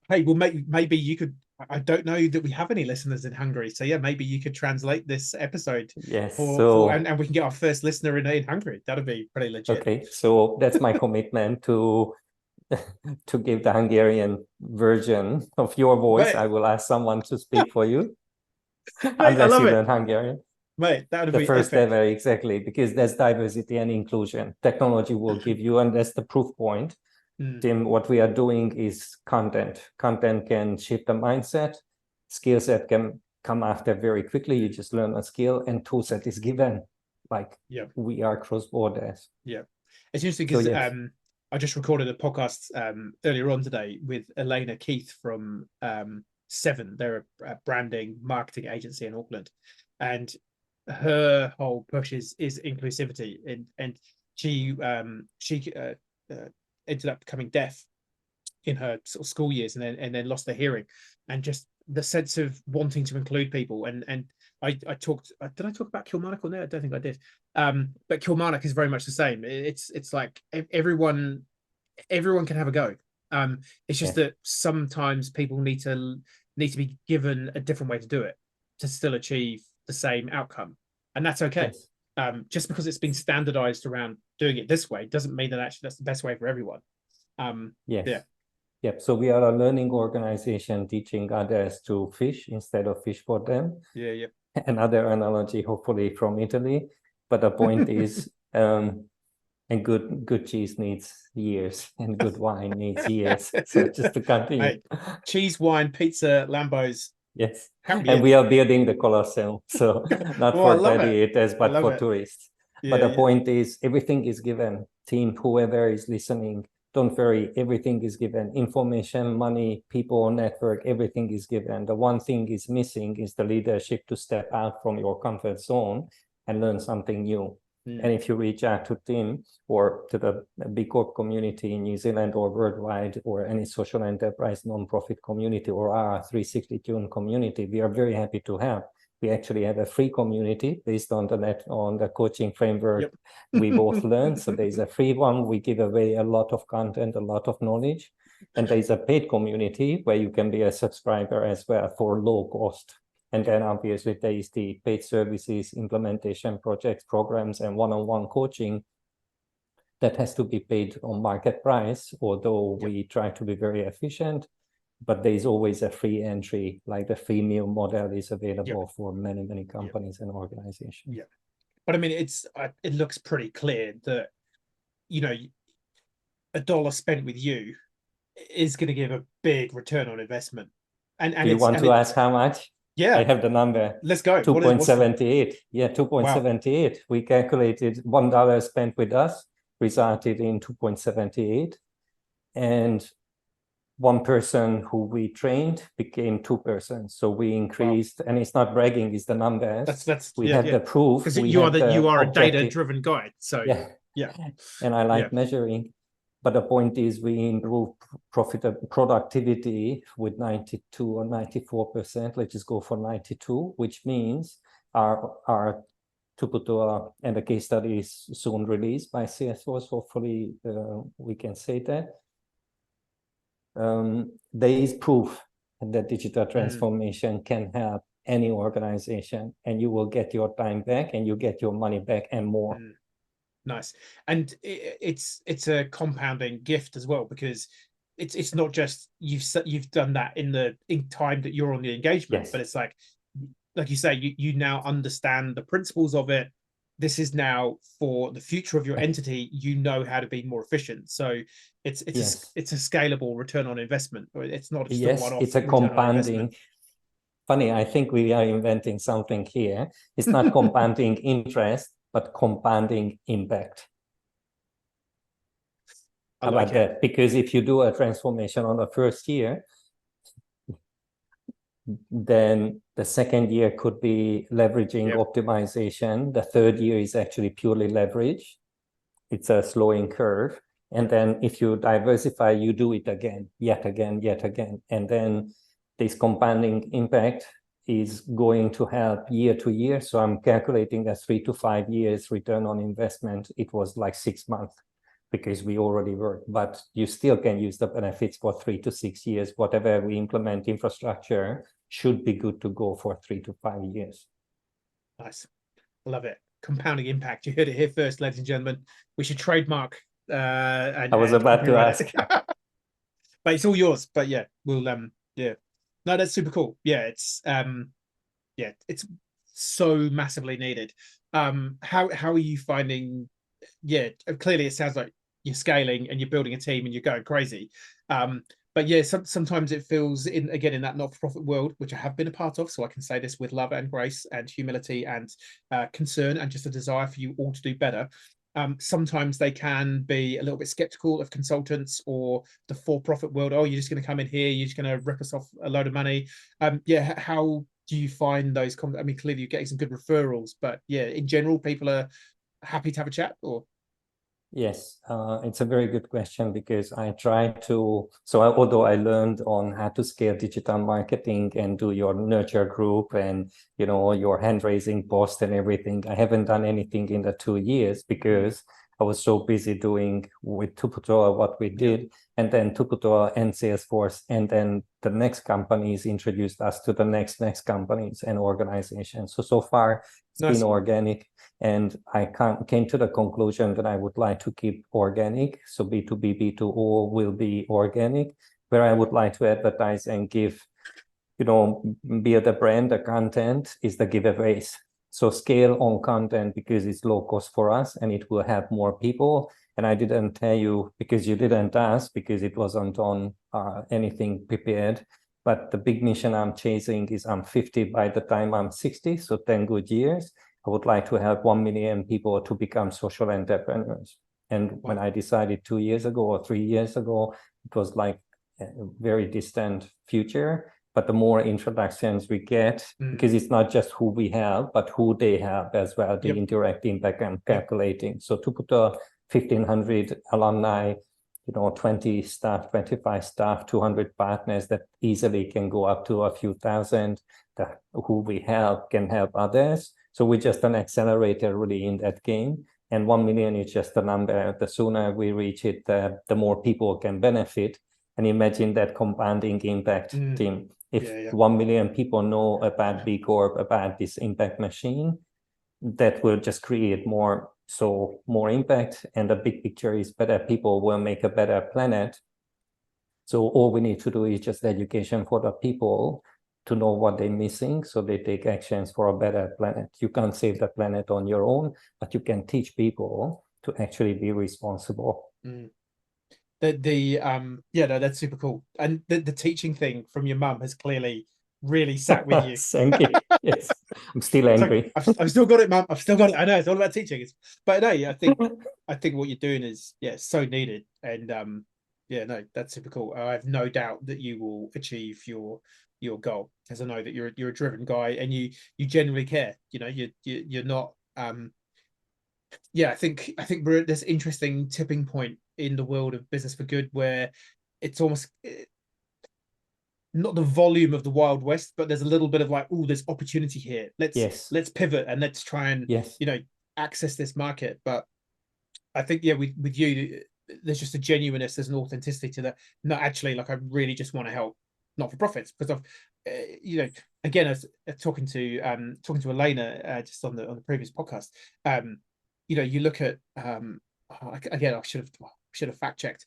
Hey, well, maybe you could. I don't know that we have any listeners in Hungary, so maybe you could translate this episode. Yes, and we can get our first listener in Hungary. That'd be pretty legit. Okay, so that's my commitment to give the Hungarian version of your voice. Mate, I will ask someone to speak for you. Mate, unless you learn Hungarian. Mate, that would be the first ever, exactly, because there's diversity and inclusion. Technology will give you, and that's the proof point. Tim, what we are doing is content. Content can shift the mindset. Skill set can come after very quickly. You just learn a skill, and tool set is given. Like we are cross borders. Yeah, it's interesting because I just recorded a podcast earlier on today with Elena Keith from Seven. They're a branding marketing agency in Auckland, and her whole push is inclusivity. And she ended up becoming deaf in her sort of school years, and then lost the hearing, and just the sense of wanting to include people. And I talked, did I talk about Kilmarnock on there? I don't think I did. But Kilmarnock is very much the same. It's like everyone can have a go. It's just that sometimes people need to be given a different way to do it to still achieve the same outcome, and that's okay. Just because it's been standardized around doing it this way doesn't mean that actually that's the best way for everyone. Yep. So we are a learning organization teaching others to fish instead of fish for them. Yeah. Another analogy, hopefully from Italy. But the point is, and good cheese needs years, and good wine needs years. So just to continue. Hey, cheese, wine, pizza, Lambos. Yes. And we are building the Colosseum. So not for gladiators, but for tourists. But the point is, everything is given. Team, whoever is listening, don't worry, everything is given. Information, money, people, network, everything is given. The one thing is missing is the leadership to step out from your comfort zone and learn something new. And if you reach out to Tim or to the B Corp community in New Zealand or worldwide, or any social enterprise nonprofit community, or our 360tuned community, we are very happy to help. We actually have a free community based on the coaching framework we both learned. So there's a free one. We give away a lot of content, a lot of knowledge. And there's a paid community where you can be a subscriber as well for low cost. And then obviously there is the paid services, implementation projects, programs, and one-on-one coaching that has to be paid on market price, although we try to be very efficient. But there is always a free entry, like the freemium model is available for many companies and organizations. Yeah, but I mean, it looks pretty clear that, you know, $1 spent with you is going to give a big return on investment. And do you want to ask how much? Yeah, I have the number. Let's go. 2.78. Yeah, 2.78. Wow. We calculated $1 spent with us resulted in 2.78, and one person who we trained became 2 persons. So we increased, and it's not bragging, it's the numbers. We have the proof. Because you are a data-driven guy. So yeah. And I like measuring. But the point is, we improve productivity with 92 or 94%. Let's just go for 92, which means our Tuputua and the case study is soon released by Salesforce. Hopefully, we can say that. There is proof that digital transformation can help any organization, and you will get your time back and you get your money back and more. Nice. And it's a compounding gift as well, because it's not just you've done that in time that you're on the engagement, but it's like you say, you now understand the principles of it. This is now for the future of your entity. You know how to be more efficient. So it's a scalable return on investment. It's not just a one-off. It's a compounding. Funny, I think we are inventing something here. It's not compounding interest, but compounding impact. How about that? Because if you do a transformation on the first year, then the second year could be leveraging optimization. The third year is actually purely leverage. It's a slowing curve. And then if you diversify, you do it again, yet again. And then this compounding impact is going to help year to year. So I'm calculating a 3 to 5 years return on investment. It was like 6 months because we already worked, but you still can use the benefits for 3 to 6 years. Whatever we implement infrastructure should be good to go for 3 to 5 years. Nice. Love it. Compounding impact. You heard it here first, ladies and gentlemen. We should trademark. I was about to ask. But it's all yours. But yeah, we'll No, that's super cool. Yeah, it's so massively needed. How are you finding? Yeah, clearly it sounds like you're scaling and you're building a team and you're going crazy. But yeah, sometimes it feels in that not-for-profit world, which I have been a part of, so I can say this with love and grace and humility and concern and just a desire for you all to do better. Sometimes they can be a little bit skeptical of consultants or the for-profit world. Oh, you're just going to come in here, you're just going to rip us off a load of money. Yeah, how do you find those? I mean, clearly you're getting some good referrals, but yeah, in general, people are happy to have a chat. Or Yes, it's a very good question, because I try to, although I learned on how to scale digital marketing and do your nurture group and, your hand raising post and everything, I haven't done anything in the 2 years because I was so busy doing with Tuputoa what we did, and then Tuputoa and Salesforce, and then the next companies introduced us to the next companies and organizations. So far it's nice. been organic, and I came to the conclusion that I would like to keep organic. So B2B, B2O will be organic, where I would like to advertise and give, build a brand. The content is the giveaways. So scale on content because it's low cost for us and it will help more people. And I didn't tell you because you didn't ask, because it wasn't on anything prepared. But the big mission I'm chasing is I'm 50 by the time I'm 60, so 10 good years. I would like to help 1 million people to become social entrepreneurs. And when I decided 2 years ago or 3 years ago, it was like a very distant future. But the more introductions we get, because it's not just who we have, but who they have as well, the indirect impact I'm calculating. So to put 1,500 alumni, 20 staff, 25 staff, 200 partners that easily can go up to a few thousand, that who we help can help others. So we're just an accelerator really in that game. And 1 million is just a number. The sooner we reach it, the more people can benefit. And imagine that compounding impact, Tim. If 1 million people know about B Corp, about this impact machine, that will just create more impact. And the big picture is better people will make a better planet. So all we need to do is just education for the people to know what they're missing, so they take actions for a better planet. You can't save the planet on your own, but you can teach people to actually be responsible. No, that's super cool. And the teaching thing from your mum has clearly really sat with you. Thank you. Yes, I'm still angry. I've still got it, mum. I've still got it. I know it's all about teaching. But no, I think what you're doing is so needed. And no, that's super cool. I have no doubt that you will achieve your goal, because I know that you're a driven guy and you genuinely care. You're not. I think we're at this interesting tipping point in the world of business for good, where it's almost not the volume of the Wild West, but there's a little bit of like, oh, there's opportunity here. Let's pivot and let's try and access this market. But I think with you, there's just a genuineness, there's an authenticity to that. No, actually, like I really just want to help not for profits, because I've again, as talking to Elena just on the previous podcast, you look at again, I should have fact checked.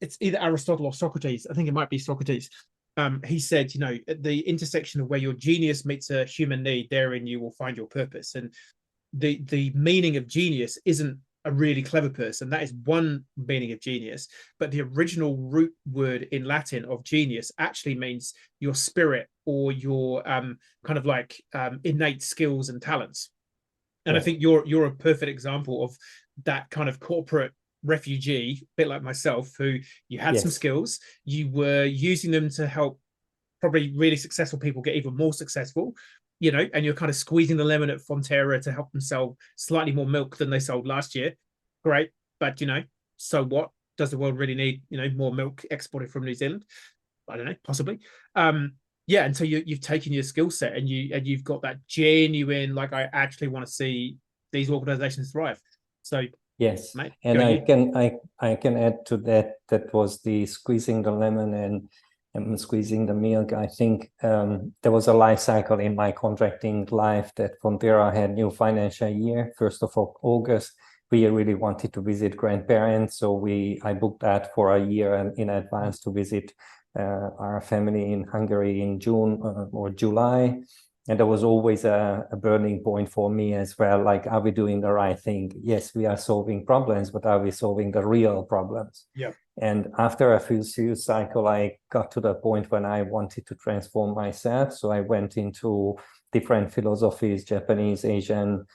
It's either Aristotle or Socrates. I think it might be Socrates. He said, at the intersection of where your genius meets a human need, therein you will find your purpose. And the meaning of genius isn't a really clever person. That is one meaning of genius. But the original root word in Latin of genius actually means your spirit, or your kind of like innate skills and talents. And I think you're a perfect example of that kind of corporate refugee, a bit like myself, who you had some skills, you were using them to help probably really successful people get even more successful, and you're kind of squeezing the lemon at Fonterra to help them sell slightly more milk than they sold last year. Great. But, so what? Does the world really need, more milk exported from New Zealand? I don't know, possibly. And so you've taken your skill set and you've got that genuine, like, I actually want to see these organizations thrive. So yes, mate, and I can add to that. That was the squeezing the lemon and squeezing the milk. I think there was a life cycle in my contracting life that Fonterra had new financial year, 1st of August. We really wanted to visit grandparents, so I booked that for a year in advance to visit our family in Hungary in June or July. And there was always a burning point for me as well, like, are we doing the right thing? Yes, we are solving problems, but are we solving the real problems? Yeah. And after a few cycle, I got to the point when I wanted to transform myself. So I went into different philosophies, Japanese, Asian,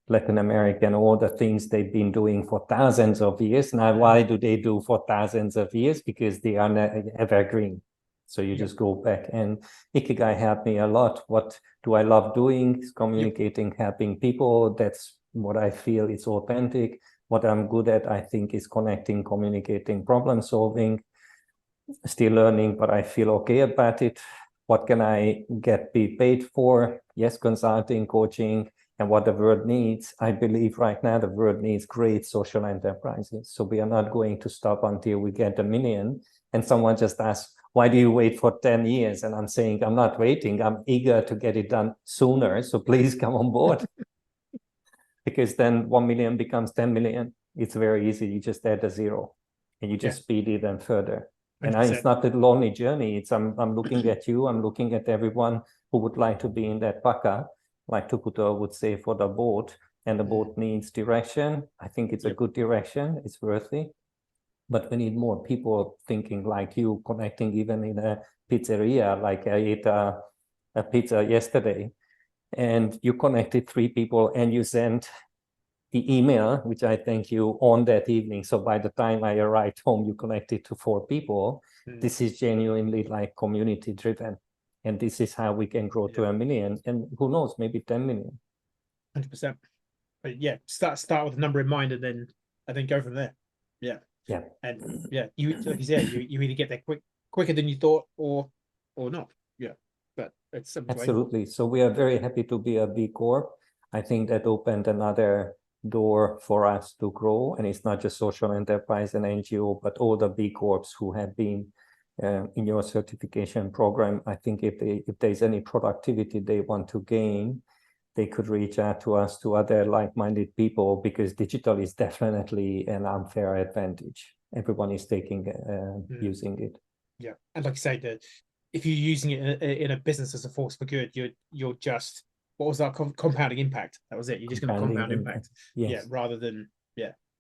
Latin America and all the things they've been doing for thousands of years. Now, why do they do for thousands of years? Because they are evergreen. So you just go back, and Ikigai helped me a lot. What do I love doing? Is communicating, helping people. That's what I feel is authentic. What I'm good at, I think, is connecting, communicating, problem solving. Still learning, but I feel okay about it. What can I be paid for? Yes, consulting, coaching, and what the world needs. I believe right now the world needs great social enterprises. So we are not going to stop until we get 1 million. And someone just asked, why do you wait for 10 years? And I'm saying, I'm not waiting. I'm eager to get it done sooner. So please come on board. Because then 1 million becomes 10 million. It's very easy. You just add a zero and you just speed it even further. And it's not a lonely journey. It's I'm looking at you. I'm looking at everyone who would like to be in that paka, like Tukuto would say, for the boat. And the boat needs direction. I think it's a good direction. It's worthy. But we need more people thinking like you, connecting even in a pizzeria. Like I ate a pizza yesterday, and you connected 3 people and you sent the email, which I thank you, on that evening. So by the time I arrived home, you connected to 4 people. This is genuinely like community driven. And this is how we can grow to 1 million. And who knows, maybe 10 million. 100%. But yeah, start with a number in mind and then go from there. Yeah. Yeah. And yeah, you like you said, you either get there quicker than you thought or not. Yeah. But it's absolutely. So we are very happy to be a B Corp. I think that opened another door for us to grow, and it's not just social enterprise and NGO, but all the B Corps who have been in your certification program. I think if there's any productivity they want to gain, they could reach out to us, to other like-minded people, because digital is definitely an unfair advantage. Everyone is using it. Yeah, and like you say, that if you're using it in a business as a force for good, you're just, what was that, compounding impact? That was it. You're just going to compound impact. Yes. Yeah, rather than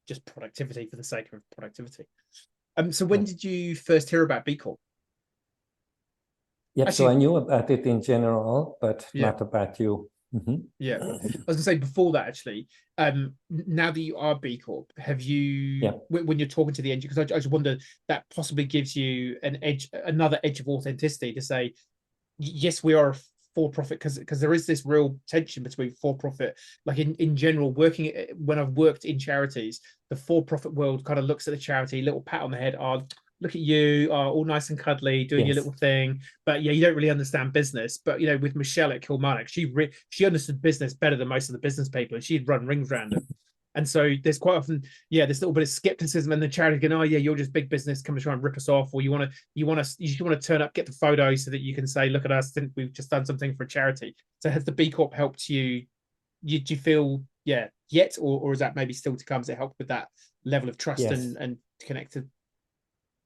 just productivity for the sake of productivity. So when did you first hear about B Corp? Yeah, actually, so I knew about it in general, but not about you. Yeah, I was gonna say before that, actually, now that you are B Corp, have you, when you're talking to the NGO, because I just wonder, that possibly gives you another edge of authenticity to say, yes, we are a for-profit, because there is this real tension between for-profit, like in general, when I've worked in charities, the for-profit world kind of looks at the charity, little pat on the head, look at you, all nice and cuddly, doing your little thing. But yeah, you don't really understand business. But with Michelle at Kilmarnock, she understood business better than most of the business people, and she'd run rings around them. And so there's quite often, this little bit of skepticism, and the charity going, oh yeah, you're just big business, come and try and rip us off, or you just want to turn up, get the photo so that you can say, look at us, we've just done something for a charity. So has the B Corp helped you? Do you feel yet, or is that maybe still to come? Does it help with that level of trust and connected?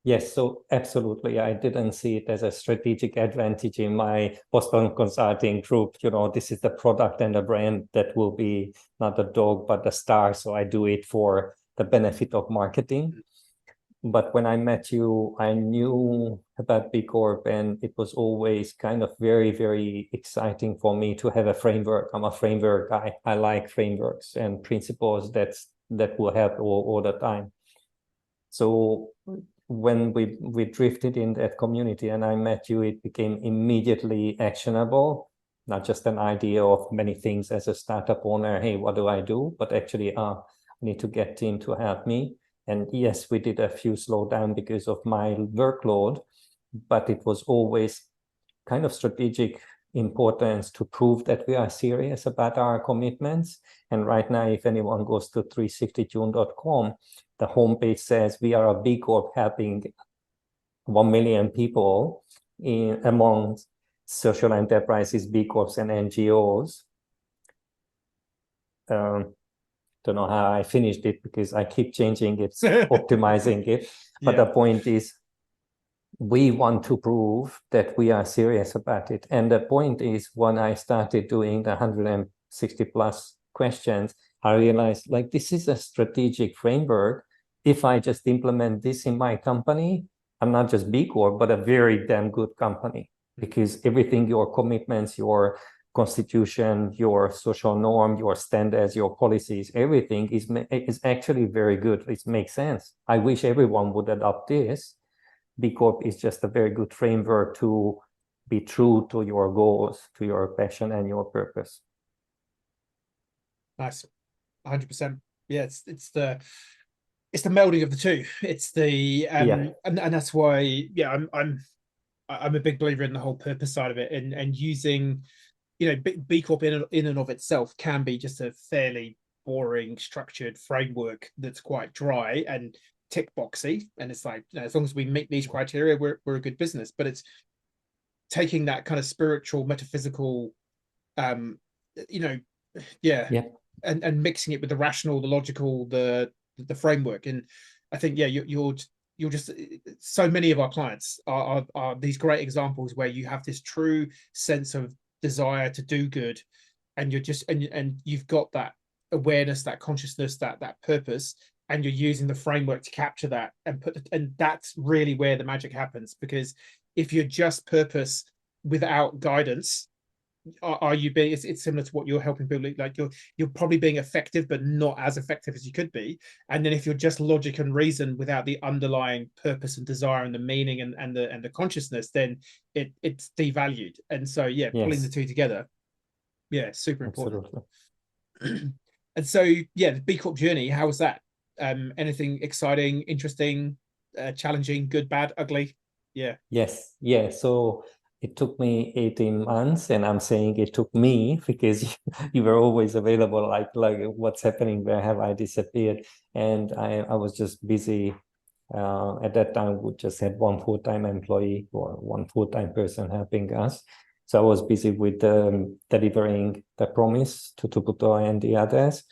Yes, so absolutely. I didn't see it as a strategic advantage in my Boston consulting group. This is the product and the brand that will be not the dog, but the star. So I do it for the benefit of marketing. But when I met you, I knew about B Corp, and it was always kind of very, very exciting for me to have a framework. I'm a framework guy. I like frameworks and principles that will help all the time. So when we drifted in that community and I met you, it became immediately actionable, not just an idea of many things as a startup owner. Hey, what do I do? But actually, I need to get team to help me. And yes, we did a few slowdown because of my workload, but it was always kind of strategic importance to prove that we are serious about our commitments. And right now, if anyone goes to 360tuned.com, the homepage says we are a B Corp helping 1 million people among social enterprises, B Corps, and NGOs. Don't know how I finished it because I keep changing it, optimizing it. But the point is, we want to prove that we are serious about it. And the point is, when I started doing the 160 plus questions, I realized this is a strategic framework. If I just implement this in my company, I'm not just B Corp, but a very damn good company, because everything, your commitments, your constitution, your social norm, your standards, your policies, everything is actually very good. It makes sense. I wish everyone would adopt this. B Corp is just a very good framework to be true to your goals, to your passion and your purpose. Nice. 100%. Yeah, it's the melding of the two. It's the and that's why, yeah, I'm a big believer in the whole purpose side of it, and using, you know, B Corp in and of itself can be just a fairly boring structured framework that's quite dry and tick boxy, and it's like, you know, as long as we meet these criteria, we're a good business. But it's taking that kind of spiritual, metaphysical, you know, and mixing it with the rational, the logical, the framework. And I think, yeah, you're just, so many of our clients are these great examples where you have this true sense of desire to do good, and you're just and you've got that awareness, that consciousness, that purpose, and you're using the framework to capture that and that's really where the magic happens. Because if you're just purpose without guidance, are you being, it's similar to what you're helping people, like you're probably being effective but not as effective as you could be. And then if you're just logic and reason without the underlying purpose and desire and the meaning and the consciousness, then it's devalued. And so, yeah, pulling the two together, yeah, super important. And so, yeah, the B Corp journey, how was that? Anything exciting, interesting, challenging, good, bad, ugly? So it took me 18 months, and I'm saying it took me because you were always available, like what's happening, where have I disappeared? And I was just busy. At that time, we just had one full-time employee or one full-time person helping us. So I was busy with delivering the promise to Tuputo and the others.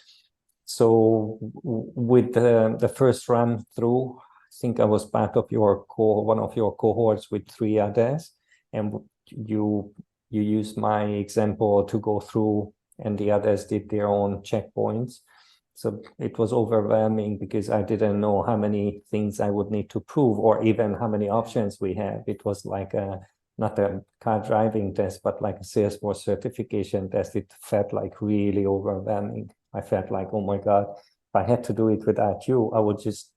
So with the first run through, I think I was part of one of your cohorts with 3 others, and you used my example to go through, and the others did their own checkpoints. So it was overwhelming because I didn't know how many things I would need to prove, or even how many options we have. It was like not a car driving test, but like a Salesforce certification test. It felt like really overwhelming. I felt like, oh my God, if I had to do it without you, I would just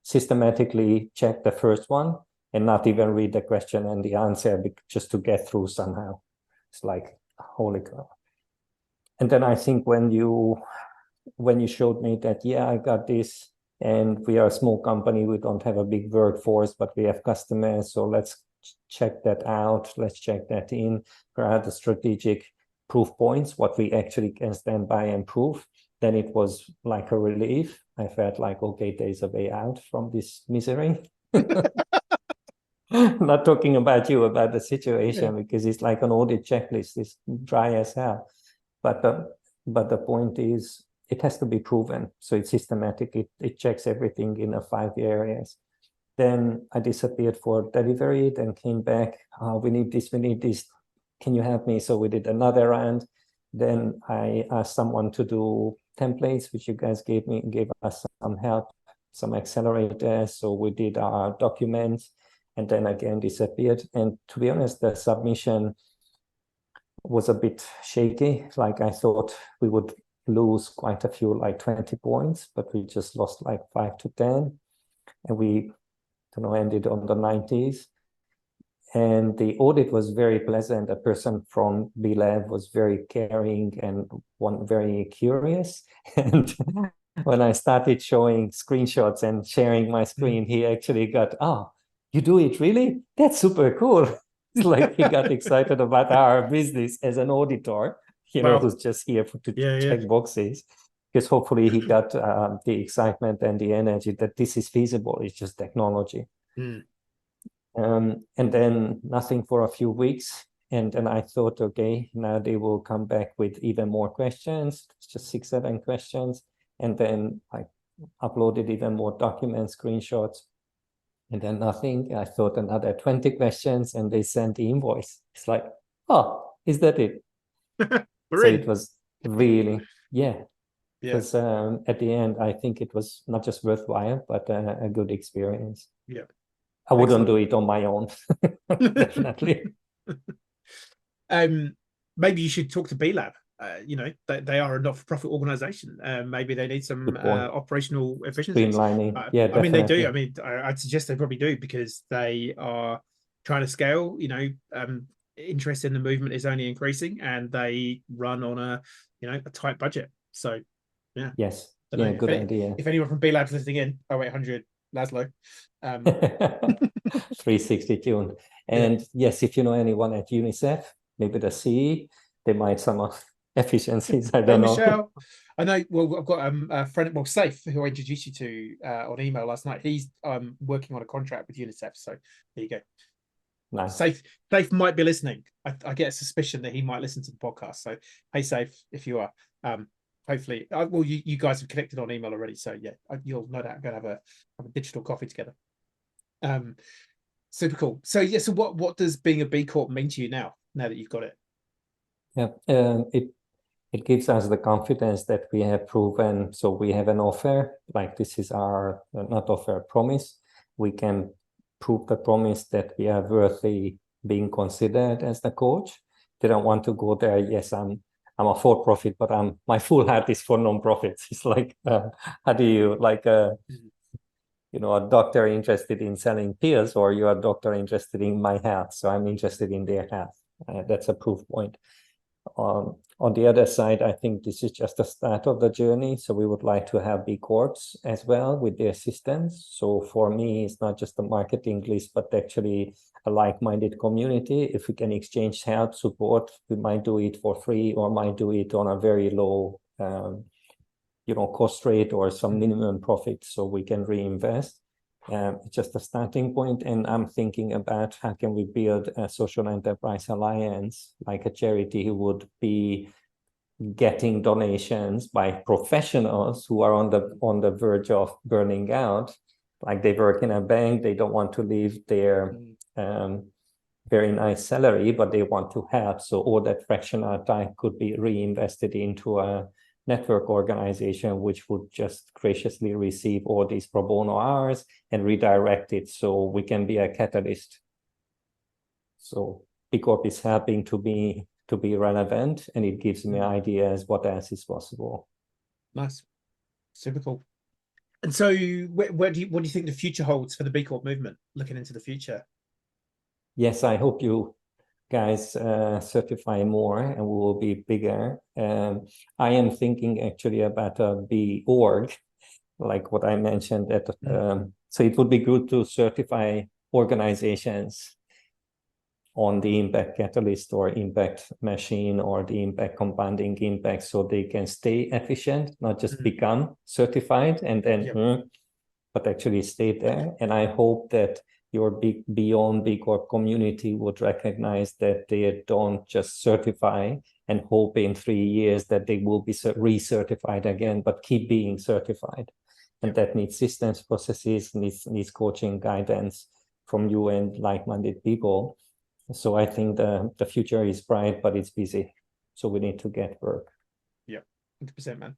systematically check the first one and not even read the question and the answer, just to get through somehow. It's like, holy cow. And then I think when you showed me that, yeah, I got this, and we are a small company, we don't have a big workforce, but we have customers, so let's check that out, let's check that in, grab the strategic proof points, what we actually can stand by and prove, then it was like a relief. I felt like, okay, there's a way out from this misery. Not talking about you, about the situation, because it's like an audit checklist, it's dry as hell. But the point is, it has to be proven. So it's systematic. It checks everything in 5 areas. Then I disappeared for delivery, then came back. We need this. Can you help me? So we did another round. Then I asked someone to do templates, which you guys gave us some help, some accelerators. So we did our documents, and then again disappeared. And to be honest, the submission was a bit shaky. Like I thought we would lose quite a few, like 20 points, but we just lost like 5 to 10. And we ended on the 90s. And the audit was very pleasant. A person from B Lab was very caring and very curious. And when I started showing screenshots and sharing my screen, he actually got, oh, you do it really? That's super cool. It's like he got excited about our business as an auditor, who's just here to check boxes. Because hopefully he got the excitement and the energy that this is feasible. It's just technology. And then nothing for a few weeks. And then I thought, okay, now they will come back with even more questions, just 6, 7 questions. And then I uploaded even more documents, screenshots, and then nothing. I thought another 20 questions, and they sent the invoice. It's like, oh, is that it? So it was really, because at the end, I think it was not just worthwhile, but a good experience. I wouldn't do it on my own, definitely. maybe you should talk to B Lab. They are a not-for-profit organization. Maybe they need some Good point. operational efficiencies. Streamlining. Yeah, I mean, they do. definitely. I mean, I'd suggest they probably do, because they are trying to scale. Interest in the movement is only increasing, and they run on a tight budget. So, yeah. Yes. Don't Yeah, know good idea. if anyone from B Lab's listening in. 0800 Laszlo. 360 tuned. Yeah. And yes, if you know anyone at UNICEF, maybe the CE, they might some of efficiencies. I Hey, don't know. Michelle. I know. Well, I've got a friend, well, Safe, who I introduced you to on email last night. He's working on a contract with UNICEF. So there you go. Nice. Safe might be listening. I get a suspicion that he might listen to the podcast. So hey, Safe, if you are, hopefully, well, you guys have connected on email already. So yeah, you'll no doubt go have a digital coffee together. Super cool. So yeah, so what does being a B Corp mean to you now that you've got it? Yeah, it gives us the confidence that we have proven. So we have an offer, like this is our not offer, promise. We can prove the promise that we are worthy being considered as the coach. They don't want to go there. Yes, I'm a for-profit, but my full heart is for non-profits. It's like how do you like a doctor interested in selling pills, or you're a doctor interested in my health? So I'm interested in their health. That's a proof point. On the other side, I think this is just the start of the journey. So we would like to have B Corps as well with the assistance. So for me, it's not just a marketing list, but actually a like-minded community. If we can exchange help, support, we might do it for free, or might do it on a very low cost rate or some minimum profit, so we can reinvest. It's just a starting point, and I'm thinking about how can we build a social enterprise alliance, like a charity who would be getting donations by professionals who are on the verge of burning out, like they work in a bank, they don't want to leave their very nice salary, but they want to help. So all that fractional time could be reinvested into a network organization, which would just graciously receive all these pro bono hours and redirect it so we can be a catalyst. So B Corp is helping to be relevant, and it gives me ideas what else is possible. Nice. Super cool. And so what do you think the future holds for the B Corp movement, looking into the future? Yes, I hope you guys certify more and we will be bigger. I am thinking actually about a B org, like what I mentioned. So it would be good to certify organizations on the impact catalyst or impact machine or the impact compounding impact, so they can stay efficient, not just become certified and then but actually stay there. And I hope that your beyond B Corp community would recognize that they don't just certify and hope in 3 years that they will be recertified again, but keep being certified. And that needs systems, processes, needs coaching, guidance from you and like-minded people. So I think the future is bright, but it's busy. So we need to get work. Yeah, 100%, man.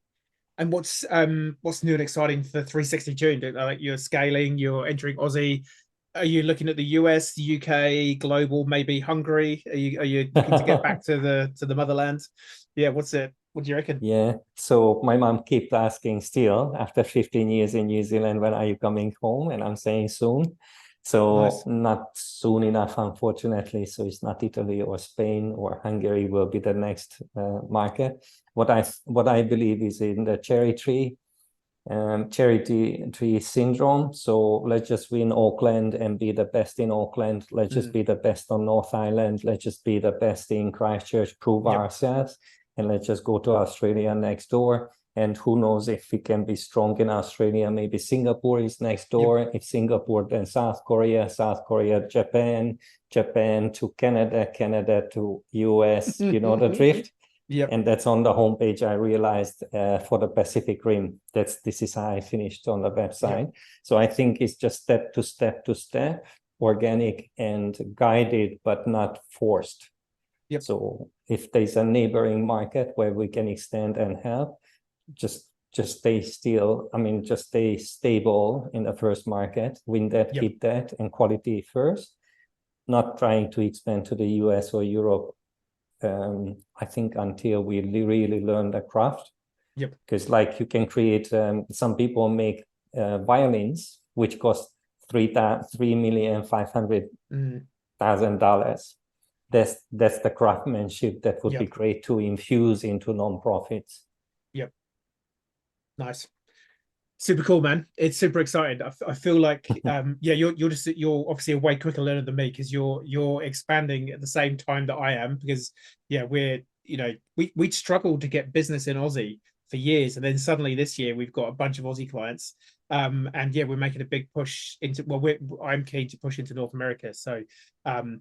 And what's new and exciting for 360tuned? Like, you're scaling, you're entering Aussie. Are you looking at the US, the UK, global, maybe Hungary? Are you looking to get back to the motherland? Yeah, what do you reckon? Yeah, so my mom keeps asking still after 15 years in New Zealand, when are you coming home? And I'm saying soon. So nice. Not soon enough, unfortunately. So it's not Italy or Spain or Hungary will be the next market. What I believe is in the cherry tree syndrome. So let's just win Auckland and be the best in Auckland. Let's just be the best on North Island. Let's just be the best in Christchurch, prove ourselves. And let's just go to Australia next door. And who knows if we can be strong in Australia, maybe Singapore is next door. If Singapore, then South Korea, Japan to Canada to US, you know the drift? Yep. And that's on the homepage. I realized for the Pacific Rim, this is how I finished on the website. Yep. So I think it's just step to step, organic and guided, but not forced. Yep. So if there's a neighboring market where we can extend and help, just stay still. I mean, just stay stable in the first market, win that, keep that, and quality first. Not trying to expand to the US or Europe I think, until we really learn the craft. Yep. Because like you can create, some people make violins which cost $3,500,000. That's the craftsmanship that would be great to infuse into non-profits. Yep. Nice. Super cool, man. It's super exciting. I feel like you're obviously a way quicker learner than me, because you're expanding at the same time that I am, because we'd struggled to get business in Aussie for years, and then suddenly this year we've got a bunch of Aussie clients, and we're making a big push into, I'm keen to push into North America. So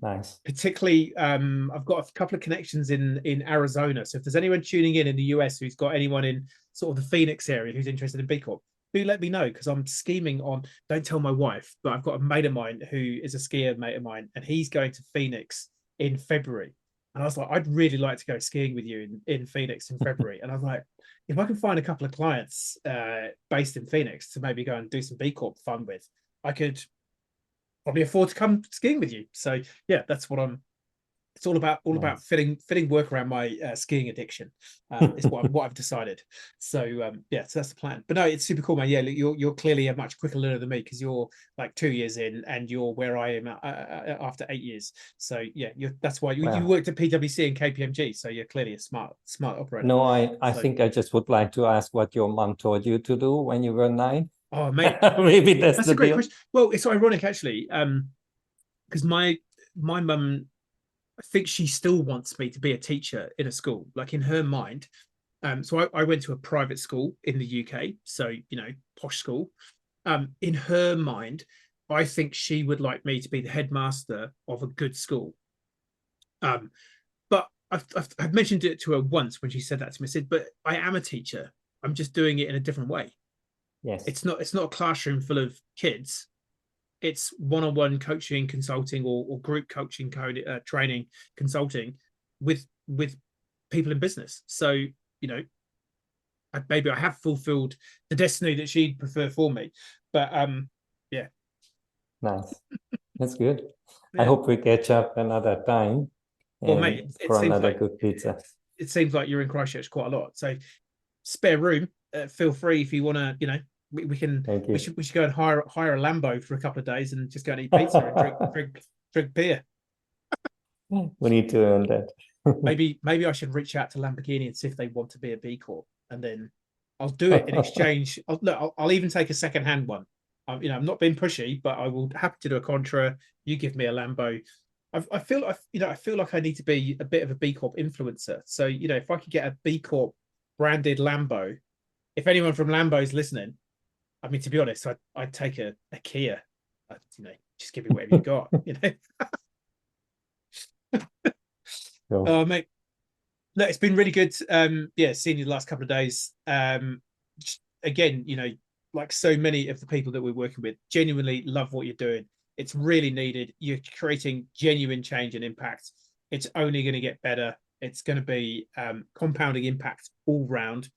nice. Particularly I've got a couple of connections in Arizona, so if there's anyone tuning in the US who's got anyone in sort of the Phoenix area who's interested in B Corp, do let me know, because I'm scheming on, don't tell my wife, but I've got a mate of mine who is a skier mate of mine, and he's going to Phoenix in February. And I was like, I'd really like to go skiing with you in Phoenix in February. And I was like, if I can find a couple of clients based in Phoenix to maybe go and do some B Corp fun with, I could probably afford to come skiing with you. So yeah, that's what it's all about fitting work around my skiing addiction, is what I've decided. So so that's the plan. But no, it's super cool, man. Yeah, you're clearly a much quicker learner than me, because you're like 2 years in, and you're where I am after 8 years. So yeah, that's why you worked at PwC and KPMG. So you're clearly a smart operator. No, I think I just would like to ask what your mom told you to do when you were 9. Oh, mate, maybe that's a great question. Well, it's ironic actually, because my mum, I think she still wants me to be a teacher in a school, like in her mind. So I went to a private school in the UK, so posh school. In her mind, I think she would like me to be the headmaster of a good school. But I've mentioned it to her once when she said that to me. I said, but I am a teacher. I'm just doing it in a different way. Yes. It's not a classroom full of kids. It's one-on-one coaching, consulting, or group coaching, training, consulting with people in business. So maybe I have fulfilled the destiny that she'd prefer for me. But yeah. Nice. That's good. Yeah. I hope we catch up another time. Well, mate, for another good pizza. It seems like you're in Christchurch quite a lot. So spare room. Feel free if you want to. We should go and hire a Lambo for a couple of days and just go and eat pizza and drink beer. We need to earn that. maybe I should reach out to Lamborghini and see if they want to be a B Corp, and then I'll do it in exchange. I'll even take a second-hand one. I'm not being pushy, but I will happy to do a contra. You give me a Lambo. I feel like I need to be a bit of a B Corp influencer. So if I could get a B Corp branded Lambo, if anyone from Lambo is listening, I mean, to be honest, I'd take a Kia. Just give me whatever you got. Mate, no, it's been really good. Seeing you the last couple of days. Again, like so many of the people that we're working with, genuinely love what you're doing. It's really needed. You're creating genuine change and impact. It's only going to get better. It's going to be compounding impact all round.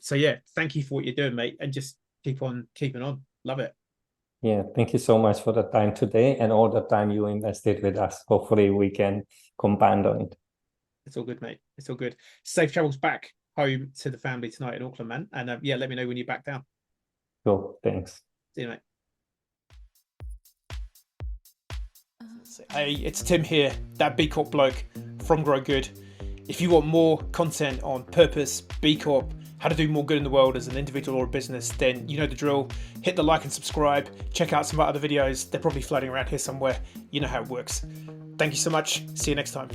So yeah, thank you for what you're doing, mate, and just keep on keeping on. Love it. Yeah, thank you so much for the time today and all the time you invested with us. Hopefully we can compound on it. It's all good, mate. It's all good. Safe travels back home to the family tonight in Auckland, man. And let me know when you're back down. Cool, thanks. See you, mate. Hey, it's Tim here, that B Corp bloke from Grow Good. If you want more content on purpose, B Corp, how to do more good in the world as an individual or a business, then you know the drill. Hit the like and subscribe. Check out some of our other videos. They're probably floating around here somewhere. You know how it works. Thank you so much. See you next time.